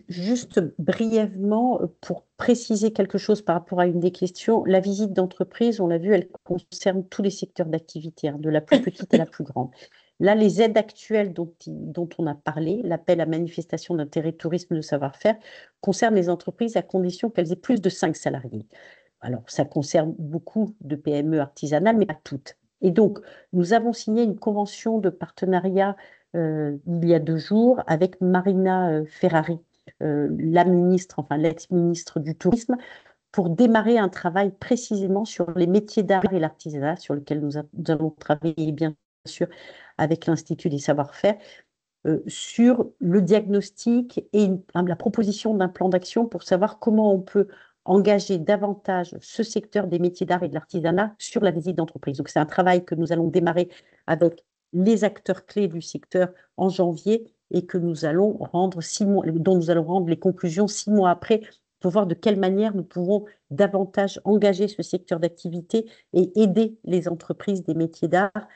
[SPEAKER 1] Juste brièvement, pour préciser quelque chose par rapport à une des questions, la visite d'entreprise, on l'a vu, elle concerne tous les secteurs d'activité, de la plus petite à la plus grande. Là, les aides actuelles dont on a parlé, l'appel à manifestation d'intérêt tourisme de savoir-faire, concernent les entreprises à condition qu'elles aient plus de 5 salariés. Alors, ça concerne beaucoup de PME artisanales, mais pas toutes. Et donc, nous avons signé une convention de partenariat il y a 2 jours avec Marina Ferrari, la ministre, enfin l'ex-ministre du Tourisme, pour démarrer un travail précisément sur les métiers d'art et l'artisanat, sur lequel nous allons travailler bien sûr avec l'Institut des savoir-faire, sur le diagnostic et la proposition d'un plan d'action pour savoir comment on peut engager davantage ce secteur des métiers d'art et de l'artisanat sur la visite d'entreprise. Donc, c'est un travail que nous allons démarrer avec les acteurs clés du secteur en janvier et que nous allons rendre dont nous allons rendre les conclusions 6 mois après pour voir de quelle manière nous pouvons davantage engager ce secteur d'activité et aider les entreprises des métiers d'art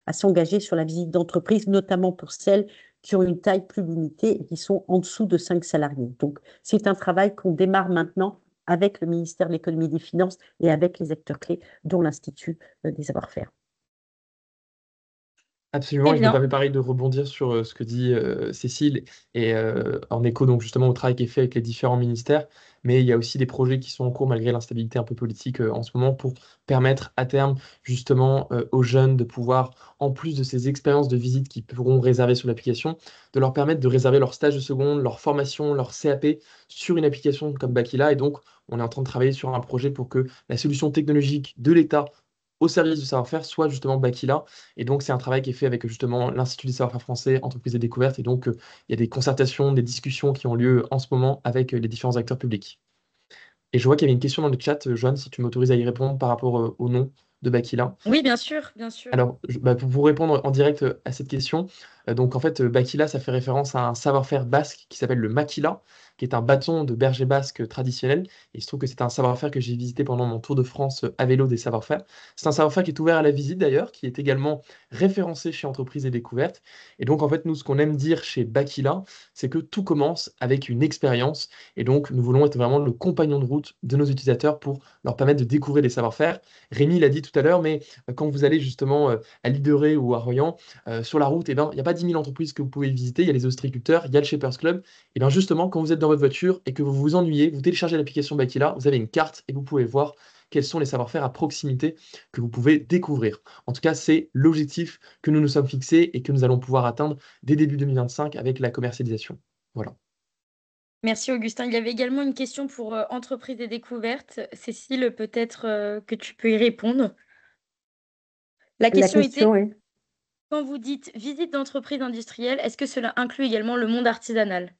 [SPEAKER 1] à s'engager sur la visite d'entreprise, notamment pour celles qui ont une taille plus limitée et qui sont en dessous de 5 salariés. Donc, c'est un travail qu'on démarre maintenant avec le ministère de l'Économie et des Finances et avec les acteurs clés, dont l'Institut des savoir-faire.
[SPEAKER 3] Absolument, et je me permets pareil de rebondir sur ce que dit Cécile, et en écho donc justement au travail qui est fait avec les différents ministères, mais il y a aussi des projets qui sont en cours malgré l'instabilité un peu politique en ce moment pour permettre à terme justement aux jeunes de pouvoir, en plus de ces expériences de visite qu'ils pourront réserver sur l'application, de leur permettre de réserver leur stage de seconde, leur formation, leur CAP sur une application comme Bakila, et donc on est en train de travailler sur un projet pour que la solution technologique de l'État au service du savoir-faire soit justement Bakila. Et donc, c'est un travail qui est fait avec justement l'Institut des savoir-faire français, Entreprises et Découvertes. Et donc, il y a des concertations, des discussions qui ont lieu en ce moment avec les différents acteurs publics. Et je vois qu'il y avait une question dans le chat, Joanne, si tu m'autorises à y répondre par rapport au nom de Bakila.
[SPEAKER 2] Oui, bien sûr, bien sûr.
[SPEAKER 3] Alors, pour vous répondre en direct à cette question, donc en fait, Bakila, ça fait référence à un savoir-faire basque qui s'appelle le Makila, qui est un bâton de berger basque traditionnel. Et il se trouve que c'est un savoir-faire que j'ai visité pendant mon tour de France à vélo des savoir-faire. C'est un savoir-faire qui est ouvert à la visite d'ailleurs, qui est également référencé chez Entreprises et Découvertes. Et donc, en fait, nous, ce qu'on aime dire chez Bakila, c'est que tout commence avec une expérience. Et donc, nous voulons être vraiment le compagnon de route de nos utilisateurs pour leur permettre de découvrir des savoir-faire. Rémi l'a dit tout à l'heure, mais quand vous allez justement à Lilleret ou à Royan, sur la route, il n'y a pas 10 000 entreprises que vous pouvez visiter. Il y a les ostréiculteurs, il y a le Shapers Club. Et bien justement, quand vous êtes dans votre voiture et que vous vous ennuyez, vous téléchargez l'application Bakila, vous avez une carte et vous pouvez voir quels sont les savoir-faire à proximité que vous pouvez découvrir. En tout cas, c'est l'objectif que nous nous sommes fixés et que nous allons pouvoir atteindre dès début 2025 avec la commercialisation. Voilà.
[SPEAKER 2] Merci Augustin. Il y avait également une question pour Entreprises et Découvertes. Cécile, peut-être que tu peux y répondre. La question était, quand vous dites visite d'entreprise industrielle, est-ce que cela inclut également le monde artisanal?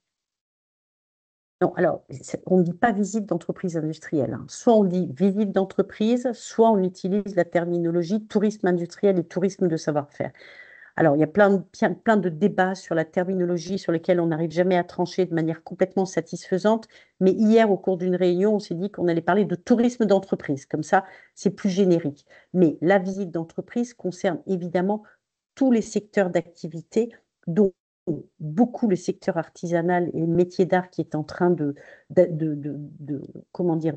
[SPEAKER 1] Non, alors, on ne dit pas visite d'entreprise industrielle. Soit on dit visite d'entreprise, soit on utilise la terminologie tourisme industriel et tourisme de savoir-faire. Alors, il y a plein de débats sur la terminologie sur lesquels on n'arrive jamais à trancher de manière complètement satisfaisante. Mais hier, au cours d'une réunion, on s'est dit qu'on allait parler de tourisme d'entreprise. Comme ça, c'est plus générique. Mais la visite d'entreprise concerne évidemment tous les secteurs d'activité, dont beaucoup le secteur artisanal et le métier d'art qui est en train comment dire,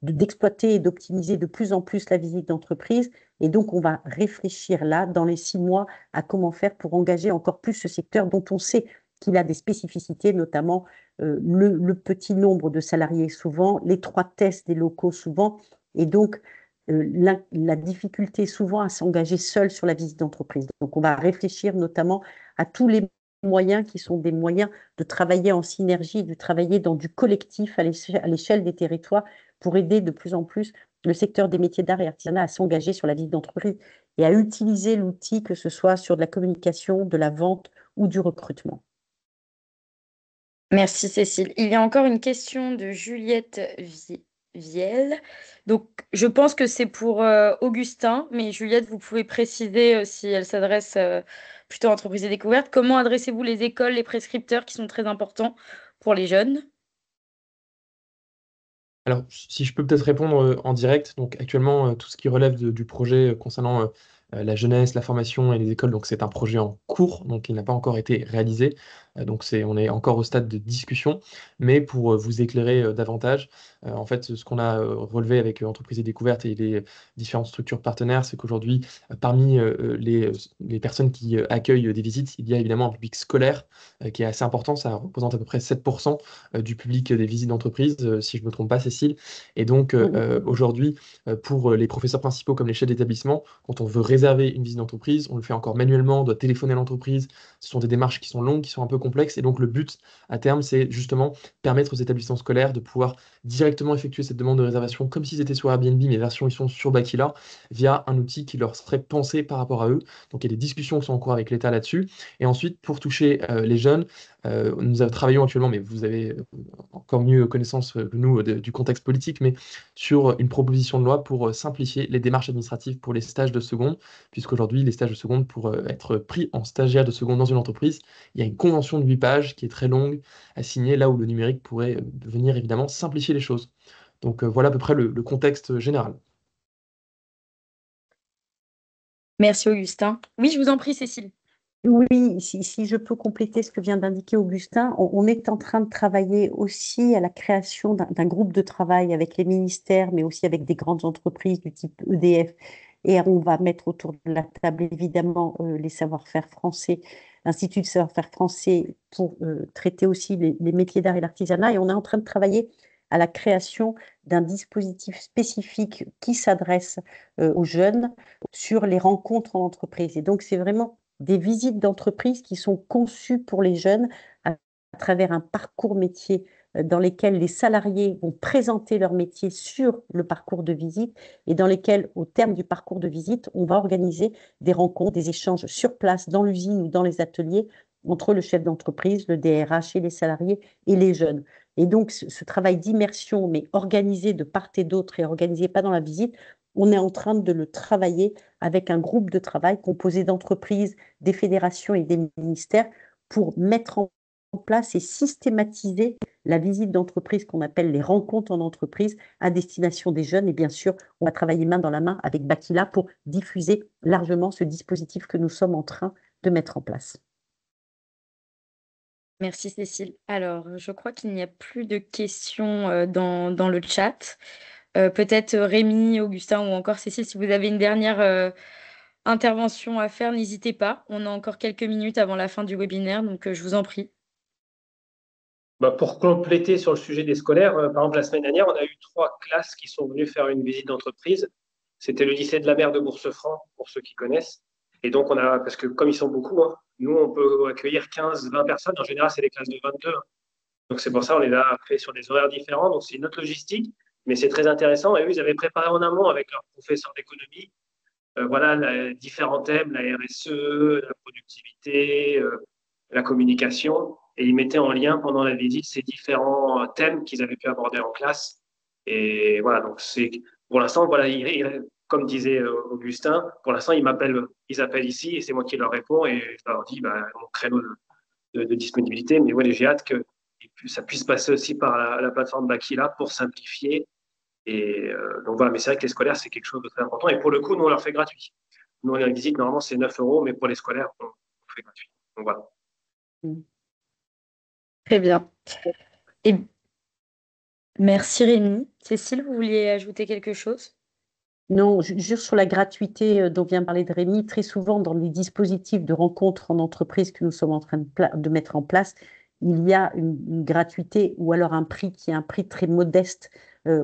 [SPEAKER 1] d'exploiter et d'optimiser de plus en plus la visite d'entreprise. Et donc, on va réfléchir là, dans les 6 mois, à comment faire pour engager encore plus ce secteur dont on sait qu'il a des spécificités, notamment le petit nombre de salariés souvent, l'étroitesse des locaux souvent, et donc la difficulté souvent à s'engager seul sur la visite d'entreprise. Donc, on va réfléchir notamment à tous les moyens qui sont des moyens de travailler en synergie, de travailler dans du collectif à l'échelle des territoires pour aider de plus en plus le secteur des métiers d'art et artisanat à s'engager sur la visite d'entreprise et à utiliser l'outil, que ce soit sur de la communication, de la vente ou du recrutement.
[SPEAKER 2] Merci Cécile. Il y a encore une question de Juliette Viel. Donc, je pense que c'est pour Augustin, mais Juliette, vous pouvez préciser si elle s'adresse plutôt à entreprises et découvertes. Comment adressez-vous les écoles, les prescripteurs qui sont très importants pour les jeunes?
[SPEAKER 3] Alors, si je peux peut-être répondre en direct, donc actuellement, tout ce qui relève du projet concernant la jeunesse, la formation et les écoles, donc c'est un projet en cours, donc il n'a pas encore été réalisé. Donc on est encore au stade de discussion, mais pour vous éclairer davantage, en fait, ce qu'on a relevé avec Entreprises et Découvertes et les différentes structures partenaires, c'est qu'aujourd'hui, parmi les personnes qui accueillent des visites, il y a évidemment un public scolaire qui est assez important, ça représente à peu près 7% du public des visites d'entreprise, si je ne me trompe pas, Cécile. Et donc, aujourd'hui, pour les professeurs principaux comme les chefs d'établissement, quand on veut réserver une visite d'entreprise, on le fait encore manuellement, on doit téléphoner à l'entreprise. Ce sont des démarches qui sont longues, qui sont un peu complexes. Et donc, le but, à terme, c'est justement permettre aux établissements scolaires de pouvoir directement effectuer cette demande de réservation comme s'ils étaient sur Airbnb, mais version ils sont sur Bakila, via un outil qui leur serait pensé par rapport à eux. Donc, il y a des discussions qui sont en cours avec l'État là-dessus. Et ensuite, pour toucher les jeunes, nous travaillons actuellement, mais vous avez encore mieux connaissance que nous du contexte politique, mais sur une proposition de loi pour simplifier les démarches administratives pour les stages de seconde, puisqu'aujourd'hui, les stages de seconde, pour être pris en stagiaire de seconde dans une entreprise, il y a une convention de 8 pages qui est très longue à signer, là où le numérique pourrait venir évidemment simplifier les choses. Donc voilà à peu près le contexte général.
[SPEAKER 2] Merci Augustin. Oui, je vous en prie, Cécile.
[SPEAKER 1] Oui, si je peux compléter ce que vient d'indiquer Augustin, on est en train de travailler aussi à la création d'un groupe de travail avec les ministères, mais aussi avec des grandes entreprises du type EDF. Et on va mettre autour de la table, évidemment, les savoir-faire français, l'Institut de savoir-faire français, pour traiter aussi les métiers d'art et l'artisanat. Et on est en train de travailler à la création d'un dispositif spécifique qui s'adresse aux jeunes sur les rencontres en entreprise. Et donc, c'est vraiment des visites d'entreprise qui sont conçues pour les jeunes à travers un parcours métier dans lesquels les salariés vont présenter leur métier sur le parcours de visite et dans lesquels, au terme du parcours de visite, on va organiser des rencontres, des échanges sur place, dans l'usine ou dans les ateliers, entre le chef d'entreprise, le DRH et les salariés et les jeunes. Et donc, ce travail d'immersion, mais organisé de part et d'autre et organisé pas dans la visite, on est en train de le travailler avec un groupe de travail composé d'entreprises, des fédérations et des ministères pour mettre en place et systématiser la visite d'entreprise qu'on appelle les rencontres en entreprise à destination des jeunes. Et bien sûr, on va travailler main dans la main avec Bakila pour diffuser largement ce dispositif que nous sommes en train de mettre en place.
[SPEAKER 2] Merci Cécile. Alors, je crois qu'il n'y a plus de questions dans le chat. Peut-être Rémi, Augustin ou encore Cécile, si vous avez une dernière intervention à faire, n'hésitez pas. On a encore quelques minutes avant la fin du webinaire, donc je vous en prie.
[SPEAKER 4] Pour compléter sur le sujet des scolaires, par exemple, la semaine dernière, on a eu 3 classes qui sont venues faire une visite d'entreprise. C'était le lycée de la mer de Bourse-Franc, pour ceux qui connaissent. Et donc, parce que comme ils sont beaucoup, nous, on peut accueillir 15, 20 personnes. En général, c'est des classes de 22. Donc, c'est pour ça qu'on les a fait sur des horaires différents. Donc, c'est une autre logistique, mais c'est très intéressant. Et eux, ils avaient préparé en amont avec leur professeur d'économie, différents thèmes, la RSE, la productivité, la communication. Et ils mettaient en lien pendant la visite ces différents thèmes qu'ils avaient pu aborder en classe. Et voilà, donc pour l'instant, voilà, comme disait Augustin, pour l'instant, ils appellent ici et c'est moi qui leur réponds et je leur dis mon créneau de disponibilité. Mais ouais, j'ai hâte que ça puisse passer aussi par la plateforme Bakila pour simplifier. Et donc voilà, mais c'est vrai que les scolaires, c'est quelque chose de très important. Et pour le coup, nous, on leur fait gratuit. Nous, les visites, normalement, c'est 9 €, mais pour les scolaires, on fait gratuit. Donc voilà.
[SPEAKER 2] Très bien. Et merci Rémi. Cécile, vous vouliez ajouter quelque chose?
[SPEAKER 1] Non, juste sur la gratuité dont vient parler de Rémi, très souvent dans les dispositifs de rencontres en entreprise que nous sommes en train de mettre en place, il y a une gratuité ou alors un prix qui est un prix très modeste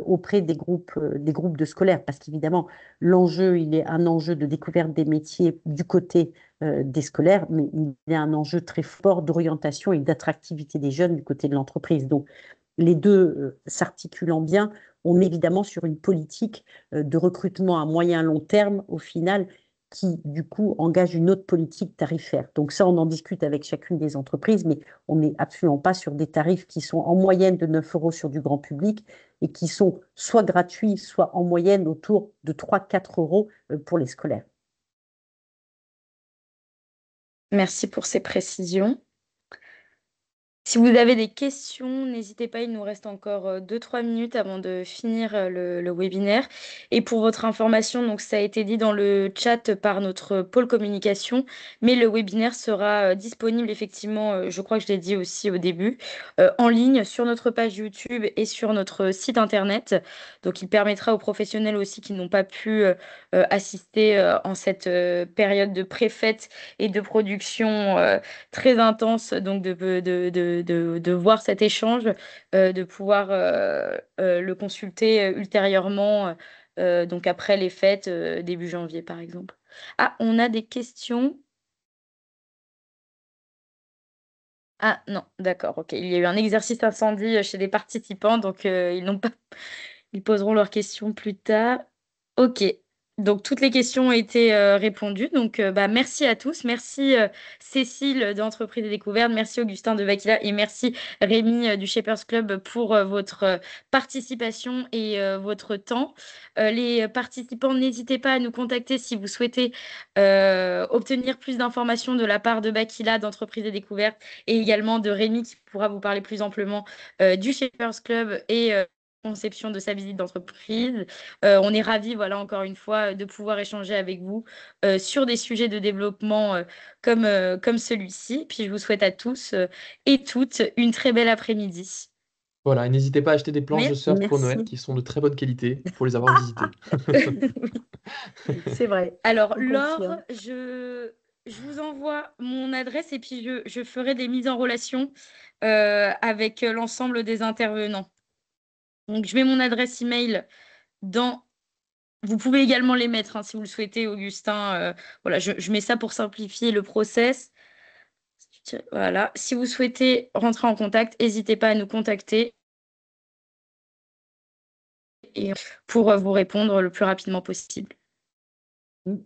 [SPEAKER 1] auprès des groupes de scolaires, parce qu'évidemment, l'enjeu, il est un enjeu de découverte des métiers du côté des scolaires, mais il y a un enjeu très fort d'orientation et d'attractivité des jeunes du côté de l'entreprise. Donc, les deux s'articulant bien, on est évidemment sur une politique de recrutement à moyen long terme, au final, qui, du coup, engage une autre politique tarifaire. Donc ça, on en discute avec chacune des entreprises, mais on n'est absolument pas sur des tarifs qui sont en moyenne de 9 € sur du grand public et qui sont soit gratuits, soit en moyenne autour de 3-4 € pour les scolaires.
[SPEAKER 2] Merci pour ces précisions. Si vous avez des questions, n'hésitez pas, il nous reste encore 2-3 minutes avant de finir le webinaire. Et pour votre information, donc ça a été dit dans le chat par notre pôle communication, mais le webinaire sera disponible effectivement, je crois que je l'ai dit aussi au début, en ligne sur notre page YouTube et sur notre site internet. Donc il permettra aux professionnels aussi qui n'ont pas pu assister en cette période de pré-fête et de production très intense, donc de voir cet échange, de pouvoir le consulter ultérieurement, donc après les fêtes, début janvier, par exemple. Ah, on a des questions. Ah non, d'accord, ok. Il y a eu un exercice incendie chez des participants, donc ils poseront leurs questions plus tard. Ok. Donc toutes les questions ont été répondues. Donc merci à tous. Merci Cécile d'Entreprise et Découverte. Merci Augustin de Bakila et merci Rémi du Shapers Club pour votre participation et votre temps. Les participants, n'hésitez pas à nous contacter si vous souhaitez obtenir plus d'informations de la part de Bakila d'Entreprise et Découverte et également de Rémi qui pourra vous parler plus amplement du Shapers Club et conception de sa visite d'entreprise. On est ravis, voilà, encore une fois, de pouvoir échanger avec vous sur des sujets de développement comme celui-ci. Puis je vous souhaite à tous et toutes une très belle après-midi.
[SPEAKER 3] Voilà, et n'hésitez pas à acheter des planches de surf pour Noël
[SPEAKER 1] Merci.
[SPEAKER 3] qui sont de très bonne qualité. Il faut les avoir visitées.
[SPEAKER 1] C'est vrai.
[SPEAKER 2] Alors,
[SPEAKER 1] On
[SPEAKER 2] Laure,
[SPEAKER 1] confirme.
[SPEAKER 2] je vous envoie mon adresse et puis je ferai des mises en relation avec l'ensemble des intervenants. Donc, je mets mon adresse email dans. Vous pouvez également les mettre si vous le souhaitez, Augustin. Voilà, je mets ça pour simplifier le process. Voilà. Si vous souhaitez rentrer en contact, n'hésitez pas à nous contacter et pour vous répondre le plus rapidement possible.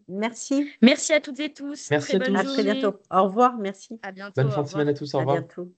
[SPEAKER 1] Merci.
[SPEAKER 2] Merci à toutes et tous.
[SPEAKER 3] Merci
[SPEAKER 2] Très
[SPEAKER 3] à
[SPEAKER 2] bonne
[SPEAKER 3] tous.
[SPEAKER 1] À très
[SPEAKER 2] journée.
[SPEAKER 1] bientôt. Au revoir. Merci.
[SPEAKER 2] À bientôt.
[SPEAKER 3] Bonne
[SPEAKER 2] Au
[SPEAKER 3] fin de
[SPEAKER 2] revoir.
[SPEAKER 3] semaine à tous. Au
[SPEAKER 1] À
[SPEAKER 3] revoir.
[SPEAKER 1] bientôt.